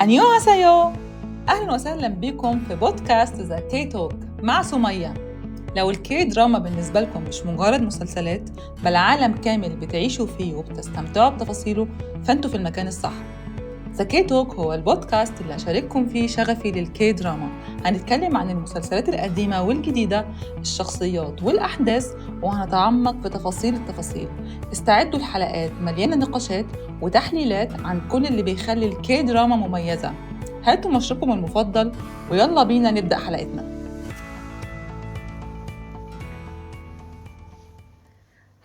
안녕하세요. أهلا وسهلا بكم في بودكاست ذا كي توك مع سمية. لو الكي دراما بالنسبة لكم مش مجرد مسلسلات بل عالم كامل بتعيشوا فيه وبتستمتعوا بتفاصيله، فانتوا في المكان الصح. ذا كي توك هو البودكاست اللي هشارككم فيه شغفي للكي دراما. هنتكلم عن المسلسلات القديمة والجديدة، الشخصيات والأحداث، وهنتعمق في تفاصيل التفاصيل. استعدوا الحلقات مليانة نقاشات وتحليلات عن كل اللي بيخلي الكي دراما مميزة. هاتوا مشروبكم المفضل ويلا بينا نبدأ حلقتنا.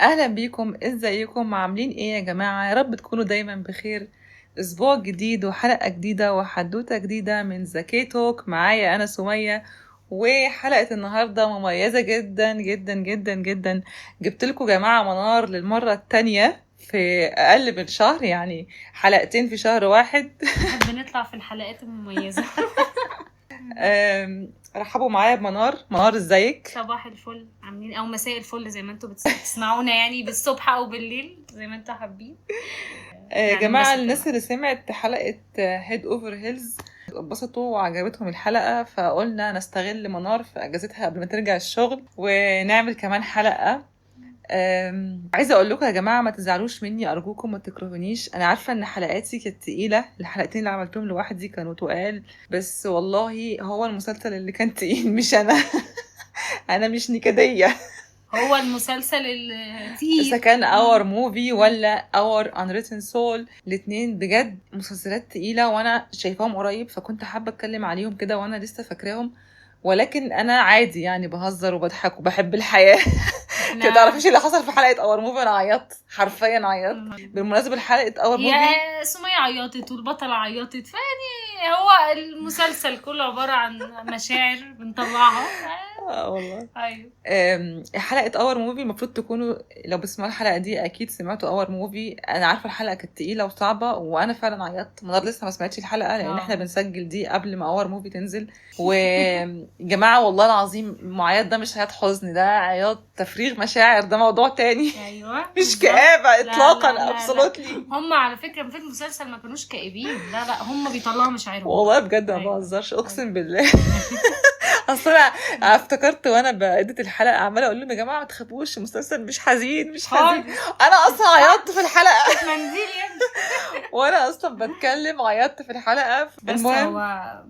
أهلا بيكم، ازيكم، عاملين ايه يا جماعة؟ يا رب تكونوا دايما بخير. أسبوع جديد وحلقة جديدة وحدوتة جديدة من ذا كي توك، معايا أنا سمية. وحلقة النهاردة مميزة جدا جدا جدا جدا. جبت لكم جماعة منار للمرة التانية في أقل من شهر، يعني حلقتين في شهر واحد. نحب نطلع في الحلقات المميزة. رحبوا معايا بمنار. منار ازيك؟ صباح الفل، عاملين او مساء الفل زي ما انتوا بتسمعونا، يعني بالصبح او بالليل زي ما انتوا حابين. جماعة الناس اللي سمعت حلقة هيد اوفر هيلز اتبسطوا وعجبتهم الحلقة، فقلنا نستغل منار في اجازتها قبل ما ترجع الشغل ونعمل كمان حلقة. عايزة اقول لكم يا جماعة ما تزعلوش مني ارجوكم، ما تكرهونيش. انا عارفة ان حلقاتي كانت تقيلة، الحلقتين اللي عملتهم لوحدي كانوا تقال، بس والله هو المسلسل اللي كان تقيل مش انا. انا مش نكدية. هو المسلسل إذا كان اور موفي ولا اور unwritten soul، الاتنين بجد مسلسلات تقيلة وانا شايفاهم قريب، فكنت حابة اتكلم عليهم كده وانا لسه فاكراهم. ولكن انا عادي يعني بهزر وبضحك وبحب الحياة. انت تعرفيش اللي حصل في حلقة اور موفي؟ انا عيطت، حرفيا عيطت. بالمناسبة حلقة اور موفي يا سمية عيطت والبطلة عيطت، فيعني هو المسلسل كله عبارة عن مشاعر بنطلعها. والله ايوه. حلقة اور موفي المفروض تكونوا لو بسمعوا الحلقة دي اكيد سمعتوا اور موفي. انا عارفة الحلقة كانت تقيلة وصعبة وانا فعلا عيطت. منار لسه ما سمعتش الحلقة لان احنا بنسجل دي قبل ما اور موفي تنزل. وجماعة والله العظيم المعيط ده مش عياط حزن، ده عياط تفريغ مشاعر، ده موضوع تاني. ايوه مش كآبة اطلاقا، ابسولوتلي. هم على فكرة في المسلسل ما كانوش كئيبين، لا هم بيطلعوا مشاعرهم والله بجد ما بهزرش، اقسم بالله. اصلا انا افتكرت وانا بقيت الحلقه عماله اقول لهم يا جماعه ما تخافوش، المسلسل مش حزين مش حزين. انا اصلا عيطت في الحلقه. منديل يا ابني. وانا اصلا بتكلم عيطت في الحلقه. بس هو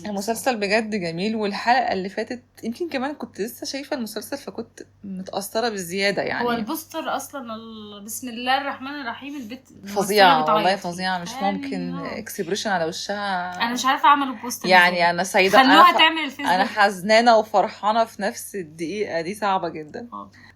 المسلسل بجد جميل. والحلقه اللي فاتت يمكن كمان كنت لسه شايفه المسلسل فكنت متاثره بالزياده يعني. هو البوستر اصلا بسم الله الرحمن الرحيم، البت فظيعه والله، فظيعه مش ممكن. اكسبريشن على وشها، انا مش عارفه اعمل البوستر يعني انا سعيده، خلوها تعمل الفيسبوك. انا حزنانه وفرحانه في نفس الدقيقه دي، صعبه جدا.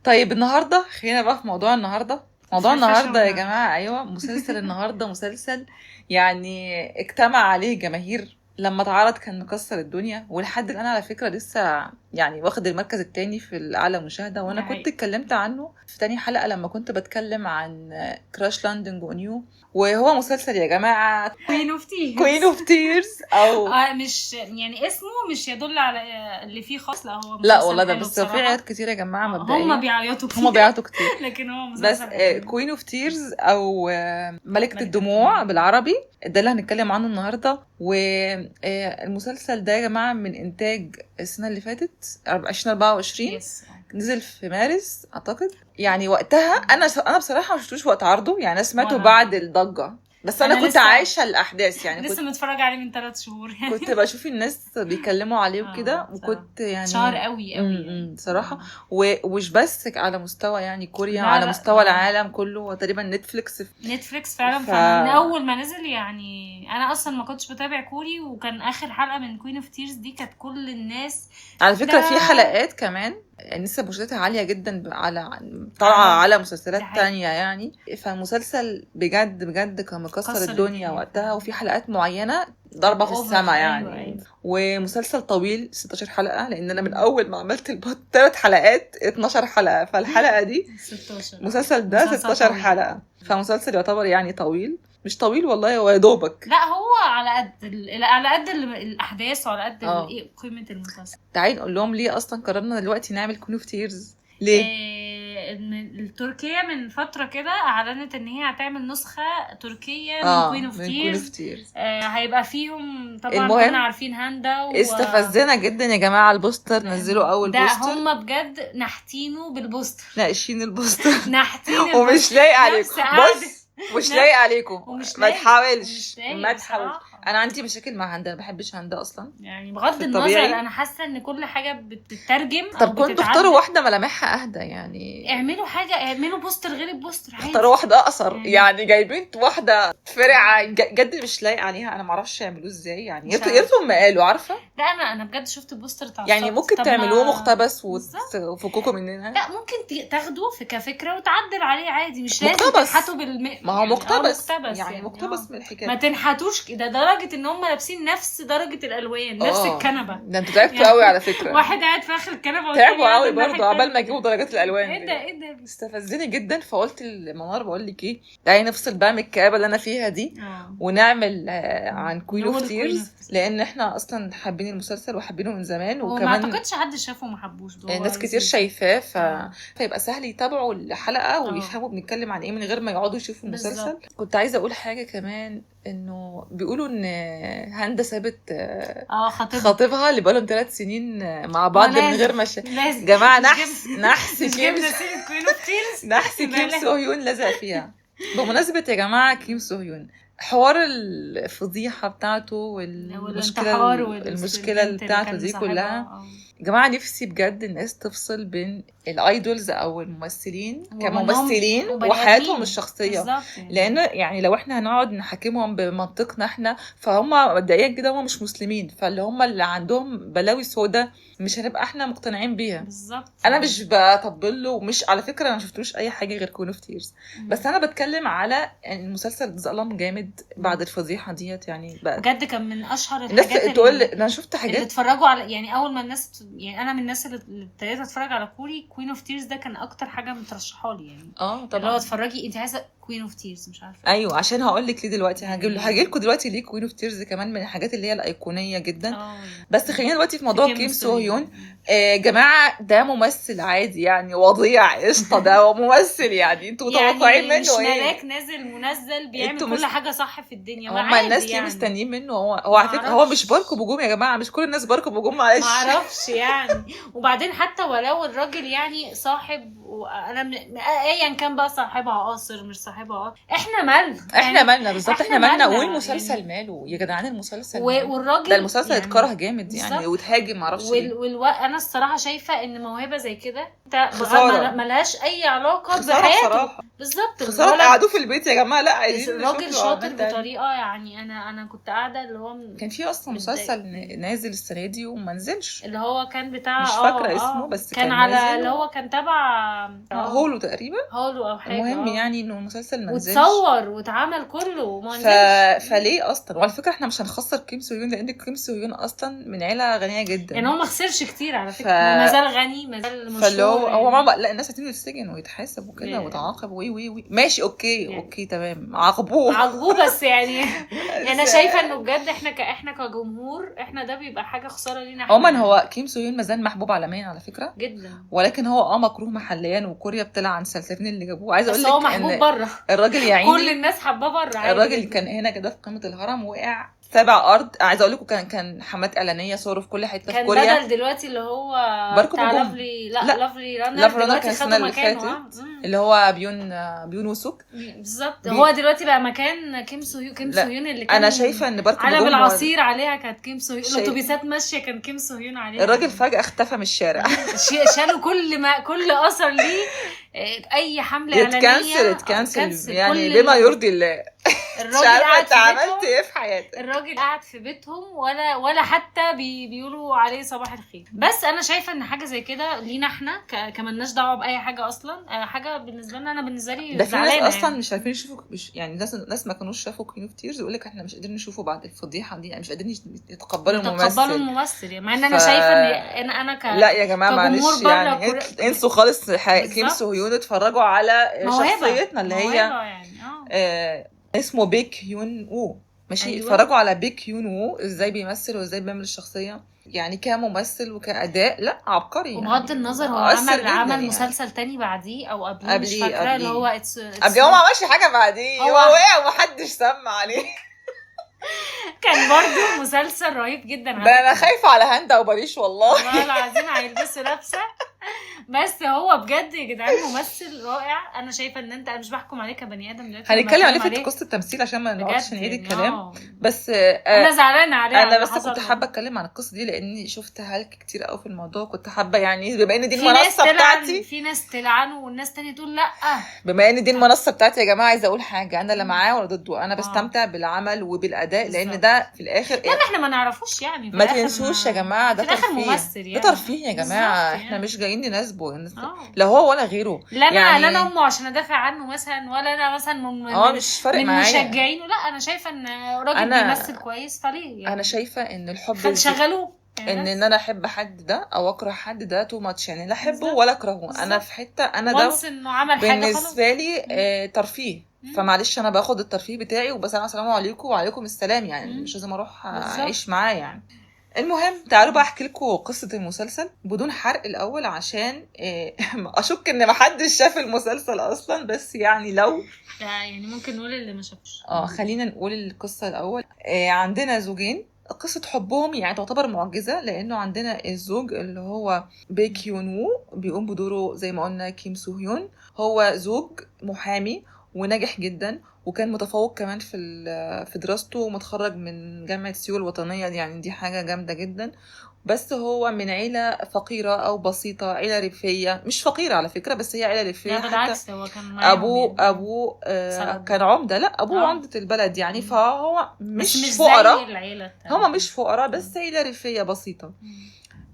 طيب النهارده خلينا بقى في موضوع النهارده. موضوع النهارده يا جماعه، ايوه مسلسل النهارده مسلسل يعني اجتمع عليه جماهير. لما اتعرض كان مكسر الدنيا، ولحد الان على فكره لسه يعني واخد المركز الثاني في الاعلى مشاهده. وانا كنت اتكلمت عنه في تاني حلقه لما كنت بتكلم عن كراش لاندنج اون يو. وهو مسلسل يا جماعه كوين اوف تيرز او مش يعني اسمه مش يدل على اللي فيه خاص، لا هو لا والله ده بس في عياط كتير يا جماعه مبدئيا. هم بيعيطوا كتير لكن هو مسلسل بس كوين اوف تيرز او ملكة الدموع بالعربي، ده اللي هنتكلم عنه النهارده. والمسلسل ده يا جماعه من انتاج السنه اللي فاتت 2024. نزل في مارس اعتقد. يعني وقتها انا بصراحه ما شفتوش وقت عرضه، يعني انا سمعته بعد الضجه، بس انا كنت عايشه الاحداث يعني. لسه متفرجه عليه من 3 شهور يعني. كنت بشوف الناس بيتكلموا عليه وكده، وكنت يعني شهر قوي يعني صراحه. ومش بس على مستوى يعني كوريا، على مستوى العالم كله، وتقريبا نتفليكس فعلا. فمن اول ما نزل يعني انا اصلا ما كنتش بتابع كوري، وكان اخر حلقه من كوين اوف تيرز دي كانت كل الناس على فكره في حلقات كمان نسبة مشاهدتها عالية جدا على طالعة على مسلسلات تانية يعني. فالمسلسل بجد بجد كان مكسر الدنيا وقتها، وفي حلقات معينة ضربة في السماء يعني. أيوة. ومسلسل طويل 16 حلقة، لأن أنا من أول ما عملت 3 حلقات 12 حلقة، فالحلقة دي 16. مسلسل ده 16 حلقة، فمسلسل يعتبر يعني طويل. مش طويل والله، هو يدوبك. لا هو على قد الاحداث وعلى قد قيمه المسلسل. تعالي نقول لهم ليه اصلا قررنا دلوقتي نعمل كوين اوف تيرز. ليه؟ التركية من فترة كده اعلنت ان هي هتعمل نسخة تركية من كوين اوف تيرز. هيبقى فيهم طبعا كنا عارفين هاندا استفزنا جدا يا جماعة البوستر. نزلوا اول ده بوستر هم بجد نحتينه بالبوستر، ناقشين البوستر نحتين ومش لاقي عليكم. بص مش لاقي عليكم، ما تحاولش. انا عندي مشاكل مع هاندا، ما بحبش هاندا اصلا يعني بغض النظر. انا حاسه ان كل حاجه بتترجم. طب كنتوا اختاروا واحده ملامحها اهدى يعني، اعملوا حاجه، اعملوا بوستر غير البوستر عادي. اختاروا واحده اقصر يعني جايبين واحده فرعه جد مش لايق عليها. انا ما اعرفش يعملوه ازاي يعني. يرتوا ما قالوا عارفه. لا انا بجد شفت البوستر يعني ممكن تعملوه مقتبس وتفكوكوا مننا. لا ممكن تاخدوه كفكره وتعدل عليه عادي، مش لازم تنحتوا ما هو مقتبس يعني مقتبس من الحكايه. ما تنحتوش كده درجه ان هم لابسين نفس درجه الالوان نفس الكنبه. ده انتوا تعبتوا قوي على فكره. واحد قاعد في اخر الكنبه تعبوا قوي برضه عبال ما يجيبوا درجات الالوان. ايه ده استفزني جدا. فقلت لمنار بقول لك ايه، تعالي نفصل بقى من الكآبه اللي انا فيها دي ونعمل عن كوين اوف تيرز، لان احنا اصلا حابين المسلسل وحابينه من زمان. وكمان ما اعتقدش حد شافه وما حبوش. ناس كتير شايفاه فيبقى سهل يتابعوا الحلقه ويفهموا بنتكلم عن ايه من غير ما يقعدوا يشوفوا المسلسل. كنت عايزه اقول حاجه كمان، انه بيقولوا ان هاندا سابت خطيبها اللي بقالهم 3 سنين مع بعض من غير ما جماعه نحس كيم سو هيون لزق فيها. بمناسبه يا جماعه كيم سو هيون، حوار الفضيحه بتاعته والمشكله بتاعته دي كلها، جماعة نفسي بجد الناس تفصل بين الايدولز او الممثلين كممثلين وحياتهم الشخصية. لان يعني لو احنا هنقعد نحكمهم بمنطقنا احنا، فهم مبدئيا كده هم مش مسلمين، فاللي هم اللي عندهم بلاوي سودا مش هنبقى احنا مقتنعين بيها. بالظبط. انا مش بطبل له، ومش على فكرة انا شفتوش اي حاجة غير كوين اوف تيرز، بس انا بتكلم على المسلسل ظلام جامد بعد الفضيحة ديت يعني. بجد كان من اشهر الحاجات تقول انا شفت حاجات اللي اتفرجوا على، يعني اول ما الناس، يعني انا من الناس اللي ابتديت اتفرج على كوري، كوين اوف تيرز ده كان اكتر حاجه مترشحه لي يعني. طبعا اللي هو اتفرجي انت عايزه كوين اوف تيرز مش عارفه. ايوه عشان هقول لك ليه دلوقتي. هاجي لكم دلوقتي ليه كوين اوف تيرز كمان من الحاجات اللي هي الايقونيه جدا. بس خلينا دلوقتي في موضوع كيم سو هيون. جماعه ده ممثل عادي يعني، وضيع قشطه. ده ممثل يعني انتوا متوقعين يعني منه ايه؟ مش ملاك نازل منزل بيعمل كل حاجه صح في الدنيا. هم الناس ليه مستنيين منه؟ هو على فكره هو مش باركو بوجوم يا جماعه، مش كل الناس باركو بوجوم معلش. ما اعرفش يعني. وبعدين حتى ولو الراجل يعني صاحب، وانا ايا كان بقى صاحبها قاصر مش صاحبها، احنا مالنا بالظبط. احنا مالنا والمسلسل يعني ماله يا جدعان. المسلسل والراجل ده المسلسل يعني اتكره جامد يعني وتهاجم معرفش انا الصراحه شايفه ان موهبه زي كده ملهاش اي علاقه بحياته. بالظبط. قعدوا في البيت يا جماعه. لا عايزين الراجل شاطر بطريقه يعني. انا كنت قاعده اللي هو كان في اصلا مسلسل نازل السنه دي وما نزلش، اللي هو كان بتاع مش فاكره اسمه بس كان على اللي هو كان تبع هولو تقريبا، هولو او حاجه. المهم يعني انه المسلسل ما نزلش وتصور واتعمل كله وما نزلش. فليه اصلا؟ وعلى فكره احنا مش هنخسر كيم سو هيون، لان كيم سو هيون اصلا من عيله غنيه جدا يعني. هو ما خسرش كتير على فكره. ما زال غني، ما زال مشهور. فلو لا الناس هتنزل السجن ويتحاسب وكده وتعاقب وي ماشي اوكي تمام. عاقبوه بس يعني انا شايفه انه بجد احنا كجمهور احنا ده بيبقى حاجه خساره لينا. عموما هو كيم سو هيون ما زال محبوب عالميا على فكره جدا، ولكن هو مكروه محليا، وكوريا بتطلع عن السلسلتين اللي جابوه. عايزه اقول لك هو محبوب بره. الراجل يعني كل الناس حباه بره. الراجل كان هنا كده في قمه الهرم، وقع 7 أرض. عايزه اقول لكم كان حملات اعلانيه صوره في كل حته في كوريا. كان بدل دلوقتي اللي هو بتاع لافلي لافلي رانر كان السنه اللي فاتت اللي هو بيون وسوك. بالظبط. هو دلوقتي بقى مكان كيم سو هيون اللي كان. انا شايفه ان باركو علب العصير عليها كانت كيم سو هيون، الاتوبيسات ماشيه كان كيم سو هيون عليها. الراجل فجاه اختفى من الشارع. شالوا كل اثر ليه. اي حمله اعلانيه اتكنسل يعني بما يرضي الله. الراجل قاعد في عملت ايه في حياتك؟ الراجل قاعد في بيتهم ولا حتى بيقولوا عليه صباح الخير. بس انا شايفه ان حاجه زي كده لينا احنا كمالناش دعوه باي حاجه اصلا. حاجه بالنسبه لنا، انا بالنسبه لي زعلانه. في ناس اصلا مش عارفين يشوفوا، يعني ناس ما كانوش شافوا كوين اوف تيرز يقول لك احنا مش قادرين نشوفه بعد الفضيحه دي، يعني مش قادرين يتقبلوا الممثل يعني. مع ان انا شايفه ان انا لا يا جماعه معلش يعني انسوا خالص كيم سو هيون. اتفرجوا على شخصيتنا اللي هي يعني. اسمه بيك هيون وو. ماشي. أيوة. اتفرجوا على بيك يون وو ازاي بيمثل وازاي بيعمل الشخصيه، يعني كممثل وكأداء لا عبقري. وبغض يعني النظر هو عمل مسلسل تاني بعديه او قبليه مش فاكره، اللي هو قبليه هو ما عملش حاجه بعديه، هو وقع ومحدش سمع عليه. كان برضو مسلسل رهيب جدا. ده انا خايفه على هند او باريش والله العظيم هيلبسوا لابسه. بس هو بجد يا جدعان ممثل رائع. انا شايفه ان انا مش بحكم عليه كبني ادم دلوقتي، هنتكلم عليه في قصه التمثيل عشان ما نقعدش نعيد الكلام. بس انا زعلانه عليه. انا بس كنت حابه اتكلم عن القصه دي لاني شفت هلك كتير قوي في الموضوع. كنت حابه يعني بما ان دي المنصه بتاعتي، في ناس تلعنه والناس تانية تقول لا. بما ان دي المنصه بتاعتي يا جماعه عايزه اقول حاجه، انا لا معاه ولا ضده، انا بستمتع بالعمل وبالاداء لان ده في الاخر لا احنا ما نعرفوش يعني. ما تنسوش يا جماعه ده ترفيه يعني. ده ترفيه يا جماعه يعني. احنا مش جايين نناسبه لا هو ولا غيره. لا انا يعني لا انا امه عشان ادافع عنه مثلا، ولا انا مثلا مش فارق معايا مشجعينه. لا انا شايفه ان راجل بيمثل كويس فليه يعني. انا شايفه ان الحب شغلوه يعني ان انا احب حد ده او اكره حد ده تو ماتش يعني. لا احبه ولا اكرهه، انا في حته انا ده بالنسبه لي ترفيه. فمعلش انا باخد الترفيه بتاعي وبسلام السلام عليكم وعليكم السلام يعني. مش لازم اروح اعيش معاه يعني. المهم تعالوا بقى احكي لكم قصه المسلسل بدون حرق الاول عشان اشك ان محدش شاف المسلسل اصلا، بس يعني لو يعني ممكن نقول اللي ما شافش. خلينا نقول القصه الاول. عندنا زوجين قصة حبهم يعني تعتبر معجزة، لأنه عندنا الزوج اللي هو بيك يون وو بيقوم بدوره زي ما قلنا كيم سو هيون. هو زوج محامي وناجح جدا، وكان متفوق كمان في دراسته ومتخرج من جامعة سيول الوطنية، يعني دي حاجة جامدة جدا. بس هو من عيلة فقيرة أو بسيطة، عيلة ريفية. مش فقيرة على فكرة، بس هي عيلة ريفية. لا بالعكس هو كان أبوه كان عمدة. لا أبوه عمدة البلد يعني. فهو مش فقراء، هما مش فقراء بس عيلة ريفية بسيطة.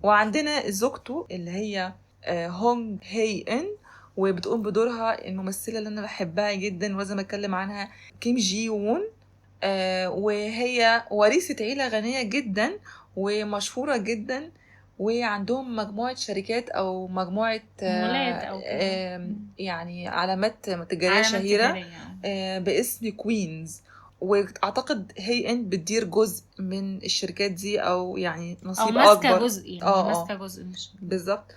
وعندنا زوجته اللي هي هونج هي إن، وبتقوم بدورها الممثلة اللي أنا بحبها جدا ولازم أتكلم عنها، كيم جي وون. وهي وريثة عيلة غنية جدا ومشهورة جدا، وعندهم مجموعة شركات أو مجموعة يعني علامات تجارية شهيرة باسم كوينز. واعتقد هي ان بتدير جزء من الشركات دي او يعني نصيب اكبر جزء يعني ماسكه جزء مش بالظبط.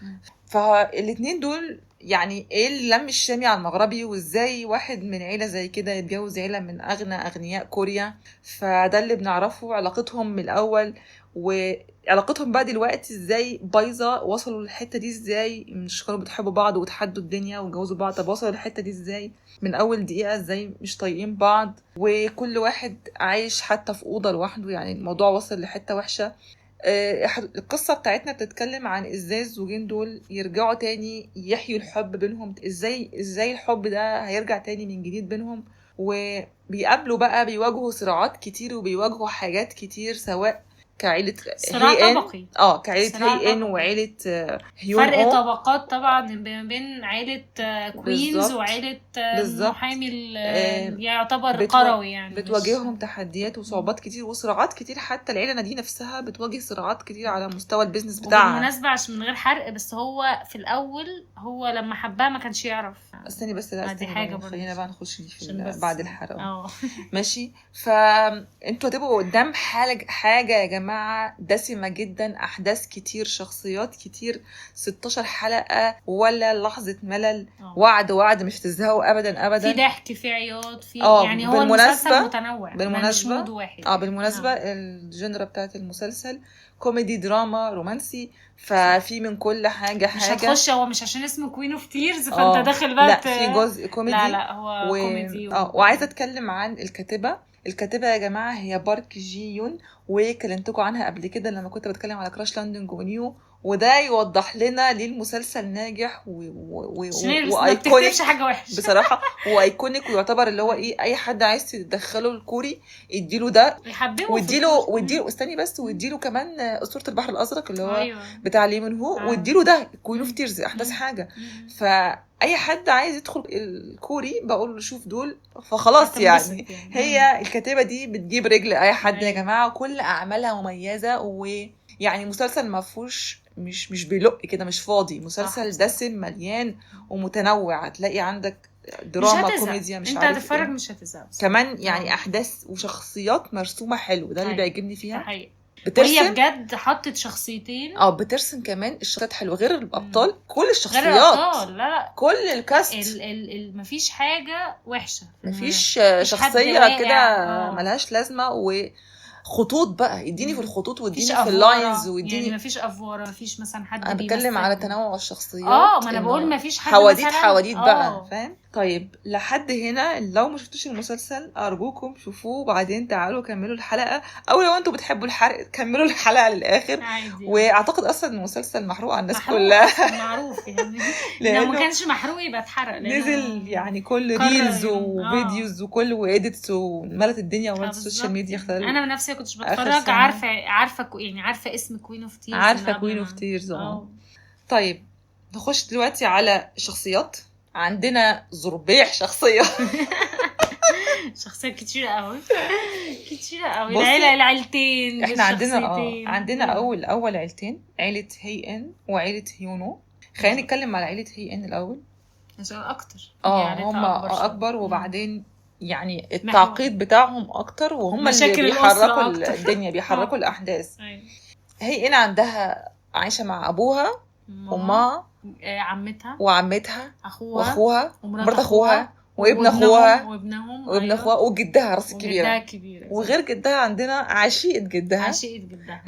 فالاثنين دول يعني ايه اللم الشامي على المغربي، وازاي واحد من عيله زي كده يتجوز عيله من اغنياء كوريا. فده اللي بنعرفه علاقتهم من الاول، وعلاقتهم بقى دلوقتي ازاي بايظه. وصلوا للحته دي ازاي؟ مش كانوا بتحبوا بعض وتحدوا الدنيا وجوزوا بعض؟ طب وصلوا للحته دي ازاي من اول دقيقه؟ ازاي مش طايقين بعض وكل واحد عايش حتى في اوضه لوحده؟ يعني الموضوع وصل لحته وحشه. القصة بتاعتنا بتتكلم عن ازاي الزوجين دول يرجعوا تاني يحيوا الحب بينهم، ازاي الحب ده هيرجع تاني من جديد بينهم. وبيقابلوا بقى بيواجهوا صراعات كتير وبيواجهوا حاجات كتير، سواء كعيلة صراع طبقي. كعيلة هي ان وعيلة هيون. فرق طبقات طبعا بين عيلة كوينز وعيلة محامي يعتبر قروي يعني. بتواجههم تحديات وصعوبات كتير وصراعات كتير. حتى العيلة دي نفسها بتواجه صراعات كتير على مستوى البيزنس بتاعها. بالمناسبة عشان من غير حرق، بس هو في الأول هو لما حبها ما كانش يعرف. استني بس دي حاجة خلينا بقى نخش في بعد الحرق. ماشي. فانتوا هتبقوا قدام حاجة يا جماعة دسمة جدا، أحداث كتير، شخصيات كتير، 16 حلقة ولا لحظة ملل. وعد مش تزهقوا أبدا. في ضحك، في عياط، في يعني هو المسلسل متنوع مش مود واحد. بالمناسبة الجنرا بتاعت المسلسل كوميدي دراما رومانسي، ففي من كل حاجة. مش هتخش هو مش عشان اسمه كوين اوف تيرز فانت داخل بقى. لا في جزء كوميدي. لا هو كوميدي. وعايزة اتكلم عن الكاتبة يا جماعة هي بارك جي يون، وكلمتكم عنها قبل كده لما كنت بتكلم على كراش لاندنج ونيو. وده يوضح لنا ليه المسلسل ناجح وايكونيك حاجه وحشه بصراحه. وايكونيك ويعتبر اللي هو ايه، اي حد عايز تدخله الكوري يديله ده ويديله استني بس ويديله كمان اسطوره البحر الازرق اللي هو بتاع لي من هو ويديله ده كوين اوف تيرز احدث حاجه. فاي حد عايز يدخل الكوري بقول له شوف دول فخلاص يعني. هي الكاتبه دي بتجيب رجل اي حد يا جماعه، وكل اعمالها مميزه. ويعني مسلسل ما فيهوش مش بيلق كده، مش فاضي. مسلسل دسم مليان ومتنوع. هتلاقي عندك دراما كوميديا مش انت عارف هتتفرج إيه. مش هتزهق كمان يعني احداث وشخصيات مرسومه حلو، ده اللي بيعجبني فيها. وهي بترسم بجد حطت شخصيتين. بترسم كمان الشخصيات حلوه غير الابطال. كل الشخصيات غير الابطال لا كل الكاست مفيش حاجه وحشه، مفيش حد شخصيه واقع. كده ملهاش لازمه. وخطوط بقى اديني في الخطوط واديني مفيش في أفوارة، اللاينز واديني يعني مفيش افوره، مفيش مثلا حد انا بتكلم بيمثل. على تنوع الشخصيات. ما انا بقول مفيش حد حواديت مثلا حواديت بقى فاهم. طيب لحد هنا لو ما شفتوش المسلسل ارجوكم شوفوه وبعدين تعالوا كملوا الحلقه، او لو انتوا بتحبوا الحرق كملوا الحلقه للاخر عادي. واعتقد اصلا المسلسل محروق على الناس محروق كلها معروف يعني لأنه لو ما كانش محروق يبقى اتحرق، نزل يعني كل قرر ريلز يعني. وفيديوز وكل وإيديتس وملت الدنيا وملت السوشيال ميديا خلال انا من نفسي كنتش آخر بتفرج سنة. عارفه اسم كوين اوف تيرز، عارفه كوين اوف تيرز. طيب نخش دلوقتي على شخصيات. عندنا زربيح شخصيه شخصيات كتيرة قوي كتيرة قوي. بصي، العيلتين احنا عندنا بالشخصيتين. عندنا اول عيلتين، عيله هي ان وعيله هيونو. خلينا نتكلم على عيله هي ان الاول عشان اكتر هم اكبر وبعدين يعني التعقيد بتاعهم اكتر وهم اللي بيحركوا الدنيا بيحركوا الاحداث. هي ان عندها عايشه مع ابوها امها عمتها وعمتها واخوها ومرات اخوها وابن اخوها وابن اخوها وجدها راس كبيره. كبيره. وغير جدها عندنا عشيقه جدها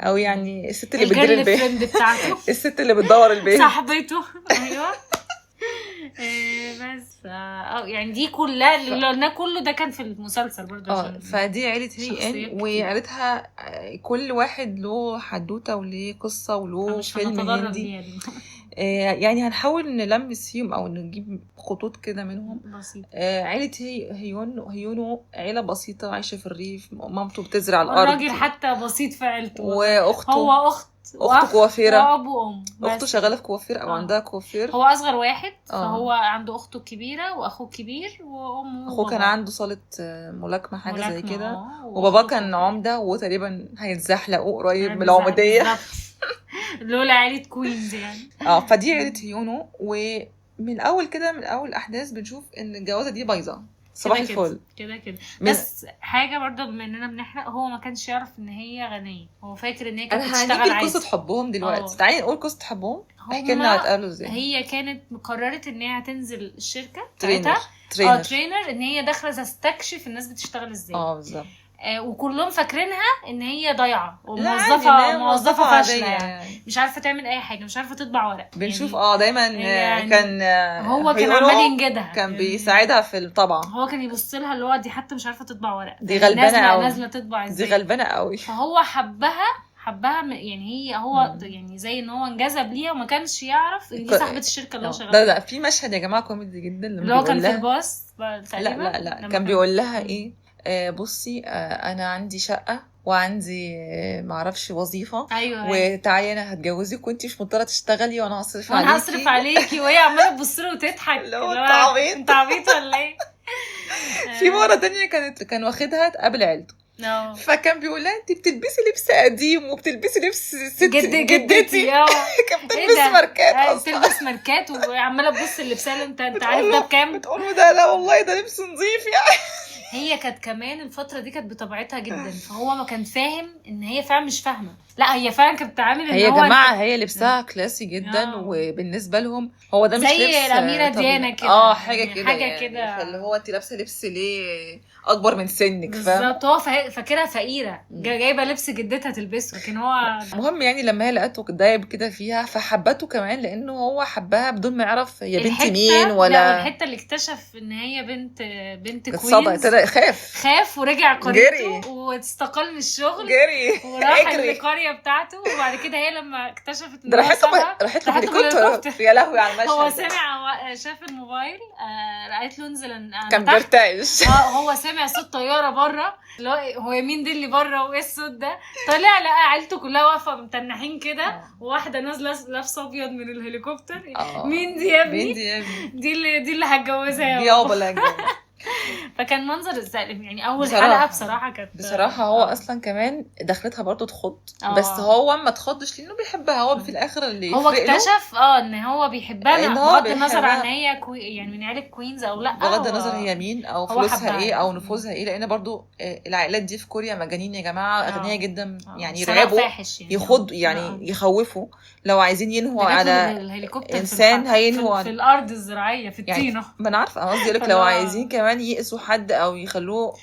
او يعني الست اللي بتدير البيت بتاعته الست اللي بتدور البيت صاحبته. ايوه بس يعني دي كلها اللي قلنا كله ده كان في المسلسل برضه. فدي عيله هي ان وعيلتها كل واحد له حدوته وليه قصه وله فيلم هندي. يعني هنحاول نلمس فيهم او نجيب خطوط كده منهم. عيله هيونو عيله بسيطه عايشه في الريف، مامته بتزرع الارض، الراجل حتى بسيط في عيلته، واخته هو اخته كوافيره وابو وام. اخته شغاله في كوافير او عندها كوافير. هو اصغر واحد فهو عنده اخته الكبيره واخوه الكبير وامه. اخوه كان عنده صاله ملاكمه حاجه زي كده وبابا كان عمده وتقريبا هيتزحلقوا قريب من العموديه لولا عيله كوينز يعني. فدي عيله هيونو. ومن اول كده من اول احداث بنشوف ان الجوازه دي بايظه صباح الفل كده بس حاجه برضه بما اننا بنحرق، هو ما كانش يعرف ان هي غنيه، هو فاكر ان هي كانت بتشتغل عادي. هنيجي قصه حبهم دلوقتي. تعالي نقول قصه حبهم، احكي لنا هتقابلوا ازاي. هي كانت قررت ان هي هتنزل الشركه ترينر ان هي داخله تستكشف الناس بتشتغل ازاي. بالظبط. وكلهم فاكرينها ان هي ضايعه وموظفه فاشله يعني. مش عارفه تعمل اي حاجه، مش عارفه تطبع ورق. بنشوف يعني دايما يعني كان هو كان عمال ينجدها، كان بيساعدها في الطبعه. هو كان يبص لها اللي هو دي حتى مش عارفه تطبع ورق، دي غلبانه قوي، نازله تطبع ازاي، دي غلبانه قوي. فهو حبها يعني هو يعني زي ان هو انجذب ليها وما كانش يعرف ان دي صاحبه الشركه اللي هو شغال. ده في مشهد يا جماعه كوميدي جدا اللي هو كان في الباص تقريبا. لا كان بيقول لها ايه بصي انا عندي شقه وعندي معرفش وظيفه. أيوة. وتعالي انا هتجوزك وانتي مش مضطره تشتغلي وانا هصرف عليكي وهي عماله تبص له وتضحك. انت عبيط ولا ايه؟ في مره تانية كان واخدها تقابل عيلته فكان بيقول لها انت بتلبسي لبس قديم وبتلبسي لبس جدتي كانت بتلبس ماركات اصلا، بتلبس ماركات وعماله تبص اللبسه انت عارف ده بكام؟ بتقول له ده لا والله ده لبس نظيف يعني. هي كانت كمان الفتره دي كانت بطبيعتها جدا، فهو ما كان فاهم ان هي فعلا مش فاهمه. لا هي فعلا كانت بتعامل ان هي يا جماعه هي لبسها كلاسي جدا وبالنسبه لهم هو ده مش لبس زي الاميره ديانا كده حاجه كده يعني اللي هو انت لابسه لبس ليه اكبر من سنك. بالظبط. هو فاكرها فقيره جايبه لبس جدتها تلبسه، لكن هو المهم يعني لما هي لقته دايب كده فيها فحبته كمان لانه هو حبها بدون ما يعرف هي بنت مين ولا. الحته اللي اكتشف ان هي بنت كوينز خاف ورجع قريته واستقال من الشغل وراح القريه بتاعته. وبعد كده هي لما اكتشفت ان راحت له يا لهوي على المشهد. هو شاف الموبايل قالت له انزل انا كان بيرتعش. هو سمع صوت طياره بره، اللي هو مين دي اللي بره وايه الصوت ده؟ طلع لقى عيلته كلها واقفه متنحين كده وواحده نازله لابسه ابيض من الهليكوبتر. مين دي يا ابني؟ دي اللي هتجوزها يابا. لا فكان منظر الزقلم يعني اول بصراحة. حلقه بصراحه كانت بصراحه هو اصلا كمان دخلتها برضو تخض بس هو ما تخضش لانه بيحبها هو في الاخر اللي هو اكتشف ان هو بيحبها إن هو بغض النظر عن هي يعني من عيله كوينز او لا بغض النظر هي مين او فلوسها ايه او نفوذها ايه لان برضو العائلات دي في كوريا مجانين يا جماعه اغنياء جدا يعني يرعبوا يخضوا يعني يخوفوا لو عايزين ينهوا على انسان هينهوا في الارض الزراعيه في الطينه يعني ما انا عارفه انا قصدي لك لو عايزين كمان يقسوا حد او يخلوه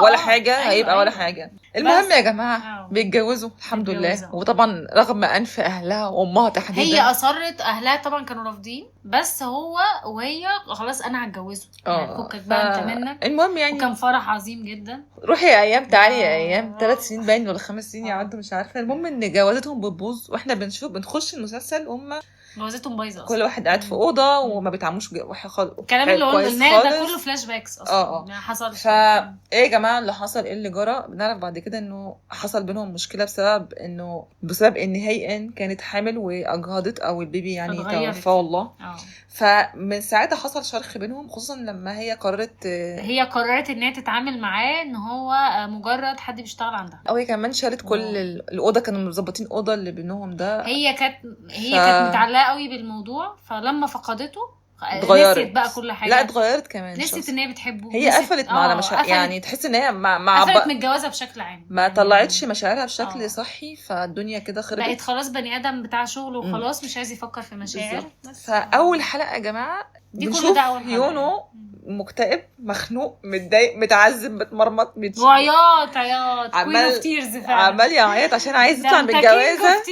ولا حاجه هيبقى ولا حاجه. المهم يا جماعه بيتجوزوا الحمد لله وطبعا رغم انف اهلها وامها تحديدا هي اصرت اهلها طبعا كانوا رافضين بس هو وهي خلاص انا هتجوزه يعني فكك بقى انت منك. المهم يعني وكان فرح عظيم جدا. روحي يا ايام تعالي يا ايام 3 سنين باين ولا 5 سنين يعدوا مش عارفه. المهم ان جوازتهم بتبوظ واحنا بنخش المسلسل هم جوازتهم بايظه كل واحد قاعد في اوضه وما بيتعاملوش الكلام اللي قلناه ده كله فلاش باكس اصلا ما حصلش. ايه يا جماعه اللي حصل ايه اللي جرى بنعرف بعد كده انه حصل بينهم مشكله بسبب ان هي كانت حامل واجهضت او البيبي يعني توفى والله. فمن ساعتها حصل شرخ بينهم خصوصا لما هي قررت ان هي تتعامل معاه ان هو مجرد حد بيشتغل عندها. او هي كمان شالت كل الاوضه كانوا مظبطين اوضه اللي بينهم ده. هي كانت متعلقه قوي بالموضوع فلما فقدته اتغيرت نسيت بقى كل حاجه. لا اتغيرت كمان نسيت ان هي بتحبه هي قفلت مع يعني تحس ان هي قفلت متجوزه بشكل عام ما طلعتش مشاعرها بشكل صحي فالدنيا كده خربت بقت خلاص بني ادم بتاع شغل وخلاص مش عايز يفكر في مشاعر. فاول حلقه يا جماعه بنشوف يونو مكتئب مخنوق متضايق متعذب متمرمط وعياط عمال يعيط عشان عايز يطلع من الجوازه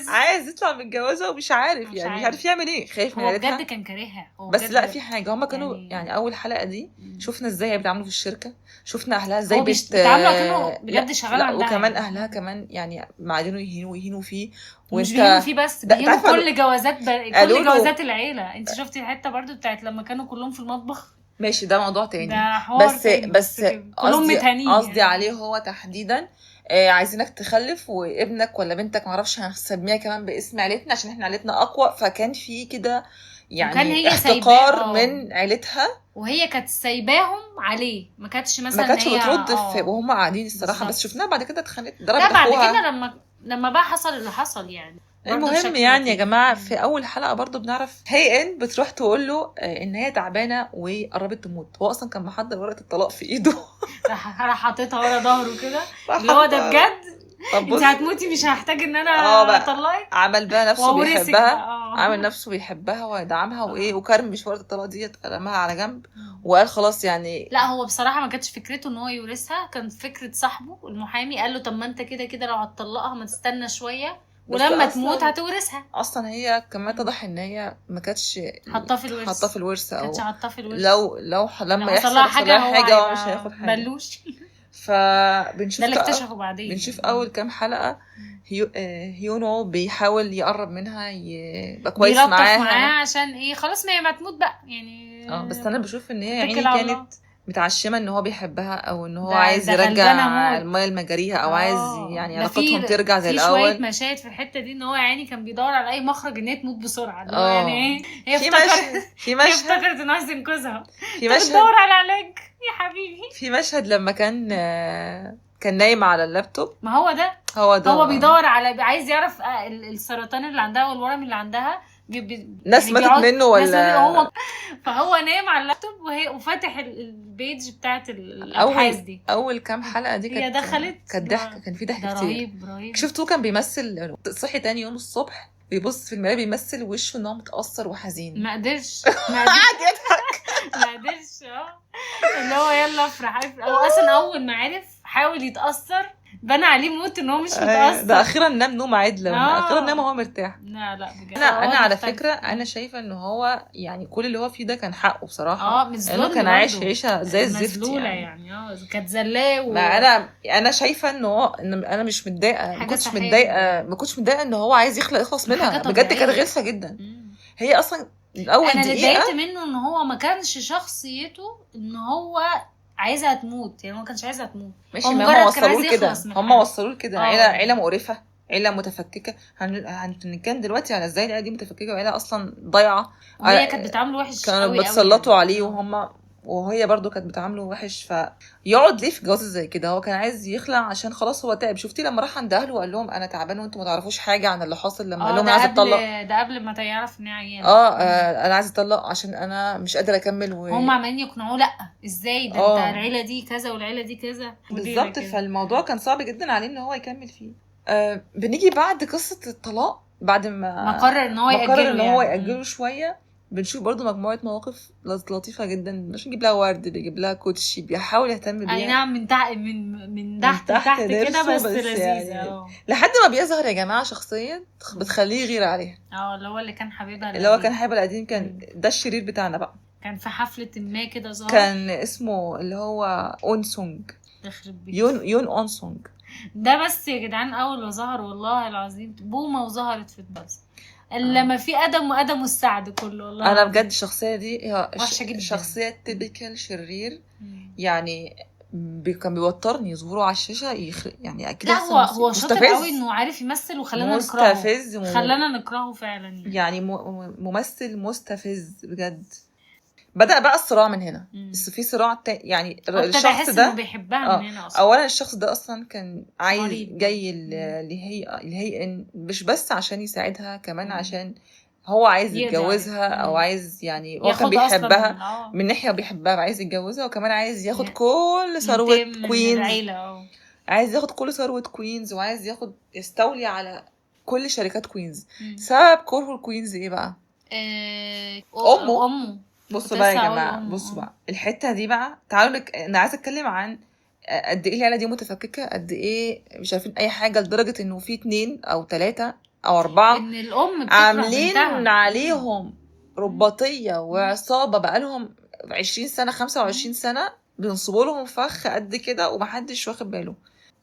عايز يطلع من الجوازه ومش عارف يعني مش عارف يعمل ايه خايف من عيلتها. بجد كان كارهها بس لا في حاجه هما كانوا يعني اول حلقه دي شفنا ازاي بيتعاملوا في الشركه شفنا اهلها ازاي بيتعاملوا كانوا بجد شغاله عندها وكمان اهلها كمان يعني معادنه يهينوا فيه مش بيهينوا فيه بس بيهينوا كل جوازات العيله. انت شفتي الحته برضو بتاعت لما كانوا كلهم في المطبخ ماشي ده موضوع تاني ده بس قصدي عليه هو تحديدا عايزينك تخلف وابنك ولا بنتك معرفش هنسميها كمان باسم عيلتنا عشان احنا عيلتنا اقوى. فكان في كده يعني احتقار من عيلتها وهي كانت سايباهم عليه ما كانتش مثلا بترد وهم قاعدين الصراحه بس شفناها بعد كده اتخانقت ضربت اخوها. بعد كده لما بقى حصل اللي حصل يعني المهم يعني يا جماعه في اول حلقه برضو بنعرف هي بتروح تقول له ان هي تعبانه وقربت تموت. هو اصلا كان محضر ورقه الطلاق في ايده راح حاططها ورا ظهره كده اللي هو ده بجد انت هتموتي مش هحتاج ان انا اطلقك. عمل بقى نفسه بيحبها عمل نفسه بيحبها ويدعمها وكرم مش ورقه الطلاق ديت رماها على جنب وقال خلاص يعني. لا هو بصراحه ما كانتش فكرته ان هو يورثها كان فكره صاحبه المحامي قال له طب ما انت كده لو هتطلقها ما تستنى شويه ولما تموت هتورثها. اصلا هي كمان اتضح ان هي ما كانتش حاطاه في الورث او كانتش حاطاه في الورث لو لما يحصل حاجه هو مش هياخد حاجه بلوش. فبنشوف ده اللي اكتشفه بعدين بنشوف اول كام حلقه هيونو بيحاول يقرب منها يبقى كويس معاها عشان خلاص ما هي تموت بقى يعني بس انا بشوف ان هي يعني كانت متعشمه ان هو بيحبها او ان هو عايز يرجع الميه لمجاريها او عايز يعني علاقتهم ترجع زي الاول. في شويه مشاهد في الحته دي ان هو يعني كان بيدور على اي مخرج ان هي تموت بسرعه يعني هي افتكرت ان عايز ينقذها بتدور على علاج يا حبيبي. في مشهد لما كان نايم على اللابتوب ما هو بيدور على عايز يعرف السرطان اللي عندها والورم اللي عندها ناس ماتت منه ولا فهو نايم على اللابتوب وفاتح البيج بتاعت الابحاث دي. اول كام حلقه دي كانت دخلت كانت ضحك كان في ضحك كتير رهيب. شفتوه كان بيمثل صحي تاني يوم الصبح بيبص في المرايه بيمثل وشه ان هو متاثر وحزين ما قدرش قاعد يضحك ما قدرش اللي هو يلا افرح او اصلا اول ما عرف حاول يتاثر بنى عليه موت ان هو مش متاثر. ده اخيرا نام نوم عدل اخيرا نام وهو مرتاح. لا بجد انا على فكره انا شايفه ان هو يعني كل اللي هو فيه ده كان حقه بصراحه لانه كان عايش عيشه زي الزفت يعني كانت زلاه ما انا شايفه ان هو انا مش متضايقه ما كنتش متضايقه ان هو عايز يخلص منها بجد كانت غلسه جدا. هي اصلا الاول انا اتضايقت منه ان هو ما كانش شخصيته ان هو عايزها تموت يعني ما كانش عايزها تموت ماشي ما هم وصلوا كده عيله مقرفه عيله متفككه. هنتكلم دلوقتي على ازاي العيله دي متفككه وعيله اصلا ضايعه وهي كانت بتعامله وحش كانوا بتسلطوا عليه وهم وهي برضو كانت بتعامله وحش، فيقعد ليه في جوازه زي كده؟ هو كان عايز يخلع عشان خلاص هو تعب. شفتي لما راح عند اهله وقال لهم انا تعبان وانتم ما تعرفوش حاجه عن اللي حاصل، لما قال لهم انا عايز اتطلق. ده قبل ما يعرف ان هي عيانه. انا عايز اتطلق عشان انا مش قادره اكمل هم عمالين يقنعوه لا ازاي ده انت العيله دي كذا والعيله دي كذا بالظبط. فالموضوع كان صعب جدا عليه ان هو يكمل فيه. بنيجي بعد قصه الطلاق، بعد ما قرر ان هو يأجله شويه، بنشوف برضو مجموعه مواقف لطيفه جدا. مش بيجيب لها ورد، بيجيب لها كوتشي، بيحاول يهتم بيها. اي نعم، من تحت من تحت كده، بس لذيذه يعني. لحد ما بيظهر يا جماعه شخصيه بتخليه يغير عليها. اللي كان حبيبها اللي هو كان حبيبها القديم، كان ده الشرير بتاعنا بقى. كان في حفله ما كده ظهر، كان اسمه اللي هو اون سونج، يون اون سونج ده. بس يا جدعان اول ما ظهر والله العظيم بومه وظهرت في الباز لما في ادم والسعد كله. والله انا بجد الشخصيه دي هي شخصيه تيبيكال شرير. يعني كان بيوترني ظهوره على الشاشه يعني اكيد. لا هو شاطر قوي انه عارف يمثل وخلانا نكرهه. خلانا نكرهه فعلا يعني ممثل مستفز بجد. بدأ بقى الصراع من هنا. بس في صراع يعني الشخص ده بيحبها من هنا اصلا. اولا الشخص ده اصلا كان عايز جاي لهي مش بس عشان يساعدها، كمان عشان هو عايز يتجوزها او عايز يعني هو كان بيحبها من ناحيه، بيحبها وعايز يتجوزها، وكمان عايز ياخد كل ثروه كوينز. عايز ياخد كل ثروه كوينز، وعايز يستولي على كل شركات كوينز. سبب كره الكوينز ايه بقى؟ امه. بصوا بقى يا جماعه، بصوا بقى الحته دي بقى. تعالوا انا عايزه اتكلم عن قد ايه العيله دي متفككه، قد ايه مش عارفين اي حاجه، لدرجه انه في 2 أو 3 أو 4 ان الام عاملين عليهم رباطيه وعصابه بقالهم 20 سنه 25 سنه، بينصبوا لهم فخ قد كده ومحدش واخد باله.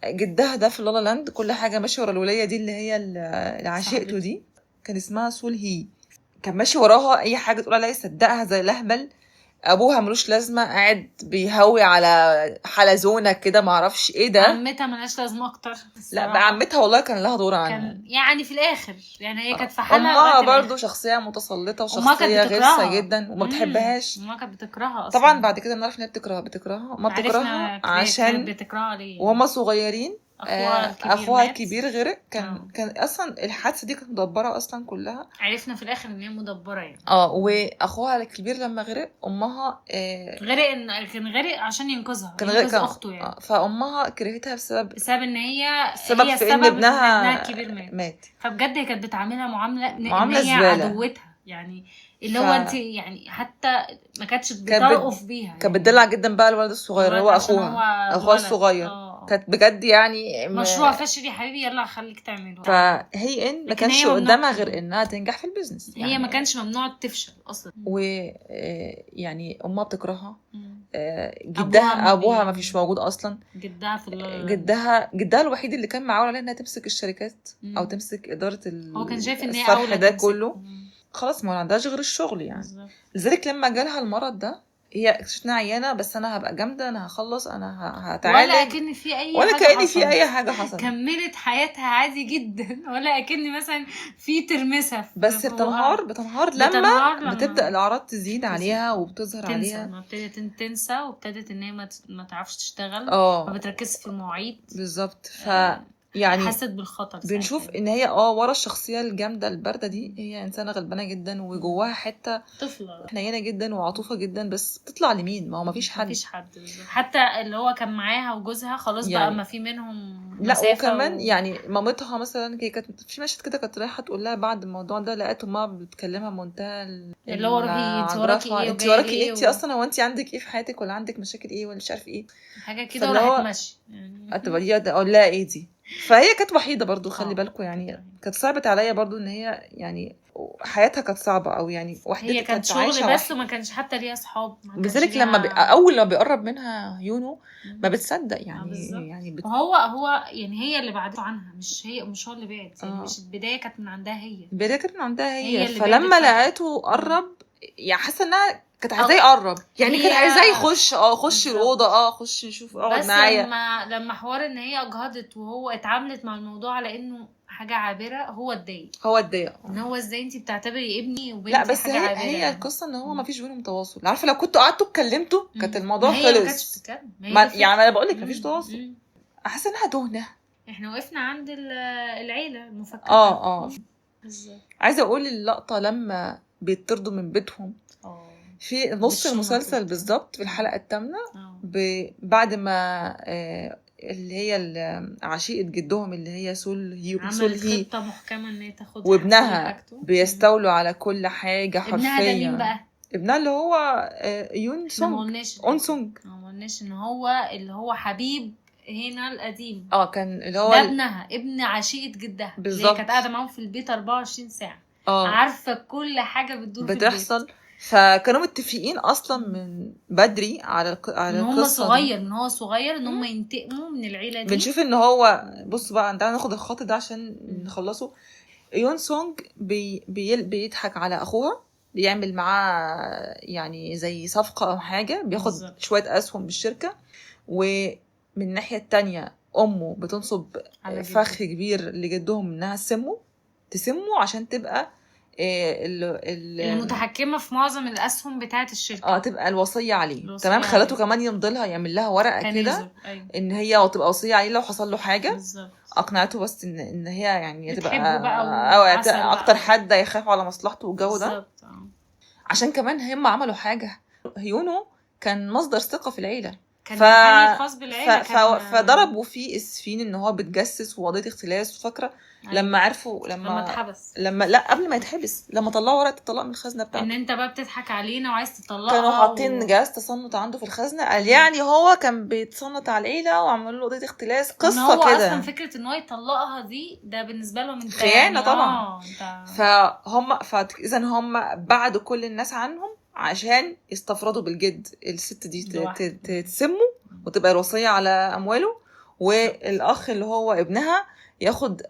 جدها ده في لالا لاند كل حاجه ماشيه ورا الوليه دي اللي هي اللي عشقته دي، كان اسمها سول هي. كان ماشي وراها اي حاجه تقول عليها يصدقها زي الاهبل. ابوها ملوش لازمه، قاعد بيهوي على حلزونه كده، معرفش ايه ده. عمتها ملهاش لازمه اكتر. لا بقى عمتها والله كان لها دور عنها يعني في الاخر، يعني هي كانت في حالها. امها برضو شخصيه متسلطه وشخصيه غلسه جدا وما بتحبهاش. امها كانت بتكرهها اصلا. طبعا بعد كده بنعرف انها بتكرهها عشان بتكرهها ليه وهم صغيرين. اخوها الكبير غرق. كان اصلا الحادثه دي كانت مدبره اصلا كلها. عرفنا في الاخر ان هي مدبره يعني. واخوها الكبير لما غرق امها كان غرق عشان ينقذها، كان اخته يعني. فامها كرهتها بسبب ان هي السبب في ان ابنها الكبير مات. فبجد هي كانت بتعاملها معامله ان هي عدوتها يعني، اللي هو انت يعني حتى ما كانتش بترقف بيها. كانت بتدلع جدا بقى الولد الصغير، هو اخوها الصغير. كانت بجد يعني مشروع فاشل يا حبيبي، يلا خليك تعمله. فهي ما كانش قدامها غير انها تنجح في البيزنس. يعني هي ما كانش ممنوع تفشل اصلا. ويعني امها بتكرهها. ابوها ما فيش موجود اصلا. جدها الوحيد اللي كان معاول عليها انها تمسك الشركات او تمسك اداره هو كان شايف ان هي اولى ده كله. خلاص ما عندهاش غير الشغل يعني. لذلك لما جالها المرض ده هي اكتشفت انها عيانه، بس انا هبقى جامده، انا هخلص، انا هتعالج، ولا كأن في اي حاجه حصلت. كملت حياتها عادي جدا، ولا كأن مثلا في ترمسها. بس بتنهار لما بتبدا الاعراض تزيد عليها وبتظهر عليها. ابتدت تنسى وابتدت ان هي ما تعرفش تشتغل، ما بتركزش في المواعيد بالظبط. يعني حست بالخطر. بنشوف ان هي ورا الشخصيه الجامده البارده دي هي انسانه غلبانه جدا، وجواها حته طفله حنينه جدا وعاطوفه جدا، بس تطلع لمين؟ ما هو مفيش حد حتى اللي هو كان معاها وجوزها خلاص يعني بقى ما في منهم مسافه. لا وكمان يعني مامتها مثلا كانت في مشهد كده كانت رايحه تقول لها بعد الموضوع ده، لقيت امها بتكلمها منتهى اللي هو روحي انت وراكي ايه انت اصلا، هو انت عندك ايه في حياتك، ولا عندك مشاكل ايه، ولا مش عارف ايه حاجه كده، وراحت ماشي هتبقى اقول لها ايه دي. فهي كانت وحيده برضو، خلي بالكم يعني. كانت صعبت عليا برضو ان هي يعني حياتها كانت صعبه، او يعني وحدتها كانت شغل بس، وما كانش حتى ليها اصحاب. بذلك لما اول ما بيقرب منها يونو ما بتصدق يعني. يعني هو يعني هي اللي بعدته عنها، مش هو اللي بعد يعني. مش البدايه كانت من عندها هي فلما لقيته قرب يعني حاسه انها كانت عايزاه يقرب يعني. كانت عايزاه يخش الاوضه، خش نشوف، اقعد معايا. لما حوار ان هي اجهضت وهو اتعاملت مع الموضوع على انه حاجه عابره، هو اتضايق ان هو ازاي انت بتعتبري ابني وبنتي لا بس حاجه عابره. هي القصه ان هو ما فيش بينهم تواصل. عارفه لو كنتوا قعدتوا اتكلمتوا كانت الموضوع خلص. يعني انا بقول لك ما فيش تواصل. احس انها تهنه. احنا وقفنا عند العيله المفككه. بالظبط. عايزه اقول اللقطه لما بيطردوا من بيتهم في نص المسلسل بالظبط في الحلقه الثامنه، بعد ما اللي هي عشيقة جدهم اللي هي سول هي عملت خطة محكمة ان هي تاخد وابنها بيستولوا على كل حاجة حرفيا. ابنها ده مين بقى؟ ابنها اللي هو يون سونج. اون سونج. ما قلناش ان هو اللي هو حبيب هنا القديم. كان اللي هو ده ابنها، ابن عشيقة جدها اللي كانت قاعدة معاهم في البيت 24 ساعة. عارفة كل حاجة بتحصل. فكانوا متفقين اصلا من بدري على ان هم صغير، من هو صغير ان هم ينتقموا من العيله دي. بنشوف ان هو بص بقى تعالى ناخد الخط ده عشان نخلصه. يون سونج بيضحك على اخوها، بيعمل معاه يعني زي صفقه او حاجه، بياخد شويه اسهم بالشركه. ومن الناحيه التانية امه بتنصب فخ كبير لجدهم انها تسمه عشان تبقى المتحكمه في معظم الاسهم بتاعه الشركه. تبقى الوصيه عليه. تمام. خلته كمان يمضي لها، يعمل لها ورقه كده ان هي تبقى وصيه عليه لو حصل له حاجه. بالزبط. اقنعته بس ان هي يعني تبقى اكتر حد يخاف على مصلحته والجو ده. عشان كمان هم عملوا حاجه. هيونو كان مصدر ثقه في العيله، كان محامي خاص بالعيله. فضربوا فيه اسفين ان هو بتجسس وقضيه اختلاس. فاكره لما عرفوا لما اتحبس، لا قبل ما يتحبس، لما طلعوا ورقه الطلاق من الخزنه بتاعته، ان انت بقى بتضحك علينا وعايز تطلقها. كانوا حاطين جهاز تصنت عنده في الخزنه. قال يعني هو كان بيتصنت على العيله وعملوا له قضيه اختلاس. قصه كده. هو اصلا فكره ان هو يطلقها دي ده بالنسبه لهم انت خيانه طبعا. فاذا هم بعدوا كل الناس عنهم عشان يستفردوا بالجد الست دي تسمه وتبقى الوصيه على امواله، والاخ اللي هو ابنها ياخد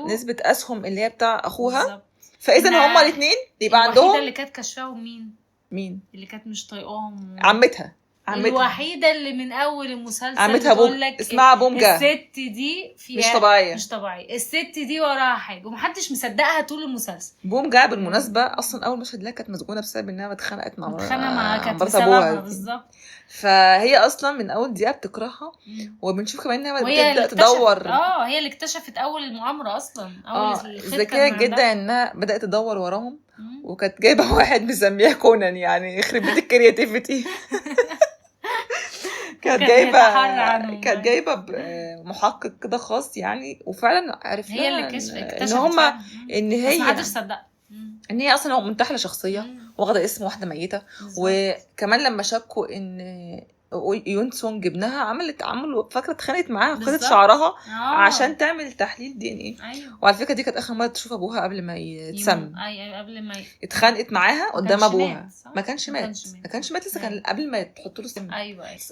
نسبه اسهم اللي هي بتاع اخوها. بالزبط. فاذا هما الاثنين يبقى عندهم. الوحيده اللي كانت كشفاهم مين اللي كانت مش طايقاهم؟ عمتها الوحيده اللي من اول المسلسل عمتها اسمها بومجا. الست دي مش طبيعيه. الست دي وراها حاجه ومحدش مصدقها طول المسلسل. بومجا بالمناسبه اصلا اول مشهد لها كانت مسجونه بسبب انها اتخانقت مع كانت بسببها. بالظبط. فهي اصلا من اول دقيقه بتكرهها. وبنشوف كمان انها بتبدا تدور. هي اللي اكتشفت اول المؤامره اصلا. ذكيه جدا انها بدات تدور وراهم. وكانت جايبه واحد مسميها كونان، يعني يخرب بيت الكرياتيفيتي. كانت جايبه محقق كده خاص يعني. وفعلا عرفنا هي اللي اكتشفت ان هي محدش صدق ان هي اصلا منتحله شخصيه واخده اسم واحده ميته. وكمان لما شكوا ان يون سونج ابنها عملوا فاكره اتخانقت معاها وخدت شعرها عشان تعمل تحليل دي ان ايه. وعلى فكره دي كانت اخر مره تشوف ابوها قبل ما يتسمم. قبل ما اتخانقت معاها قدام ابوها. ما كانش مات لسه. كان قبل ما تحط له سم.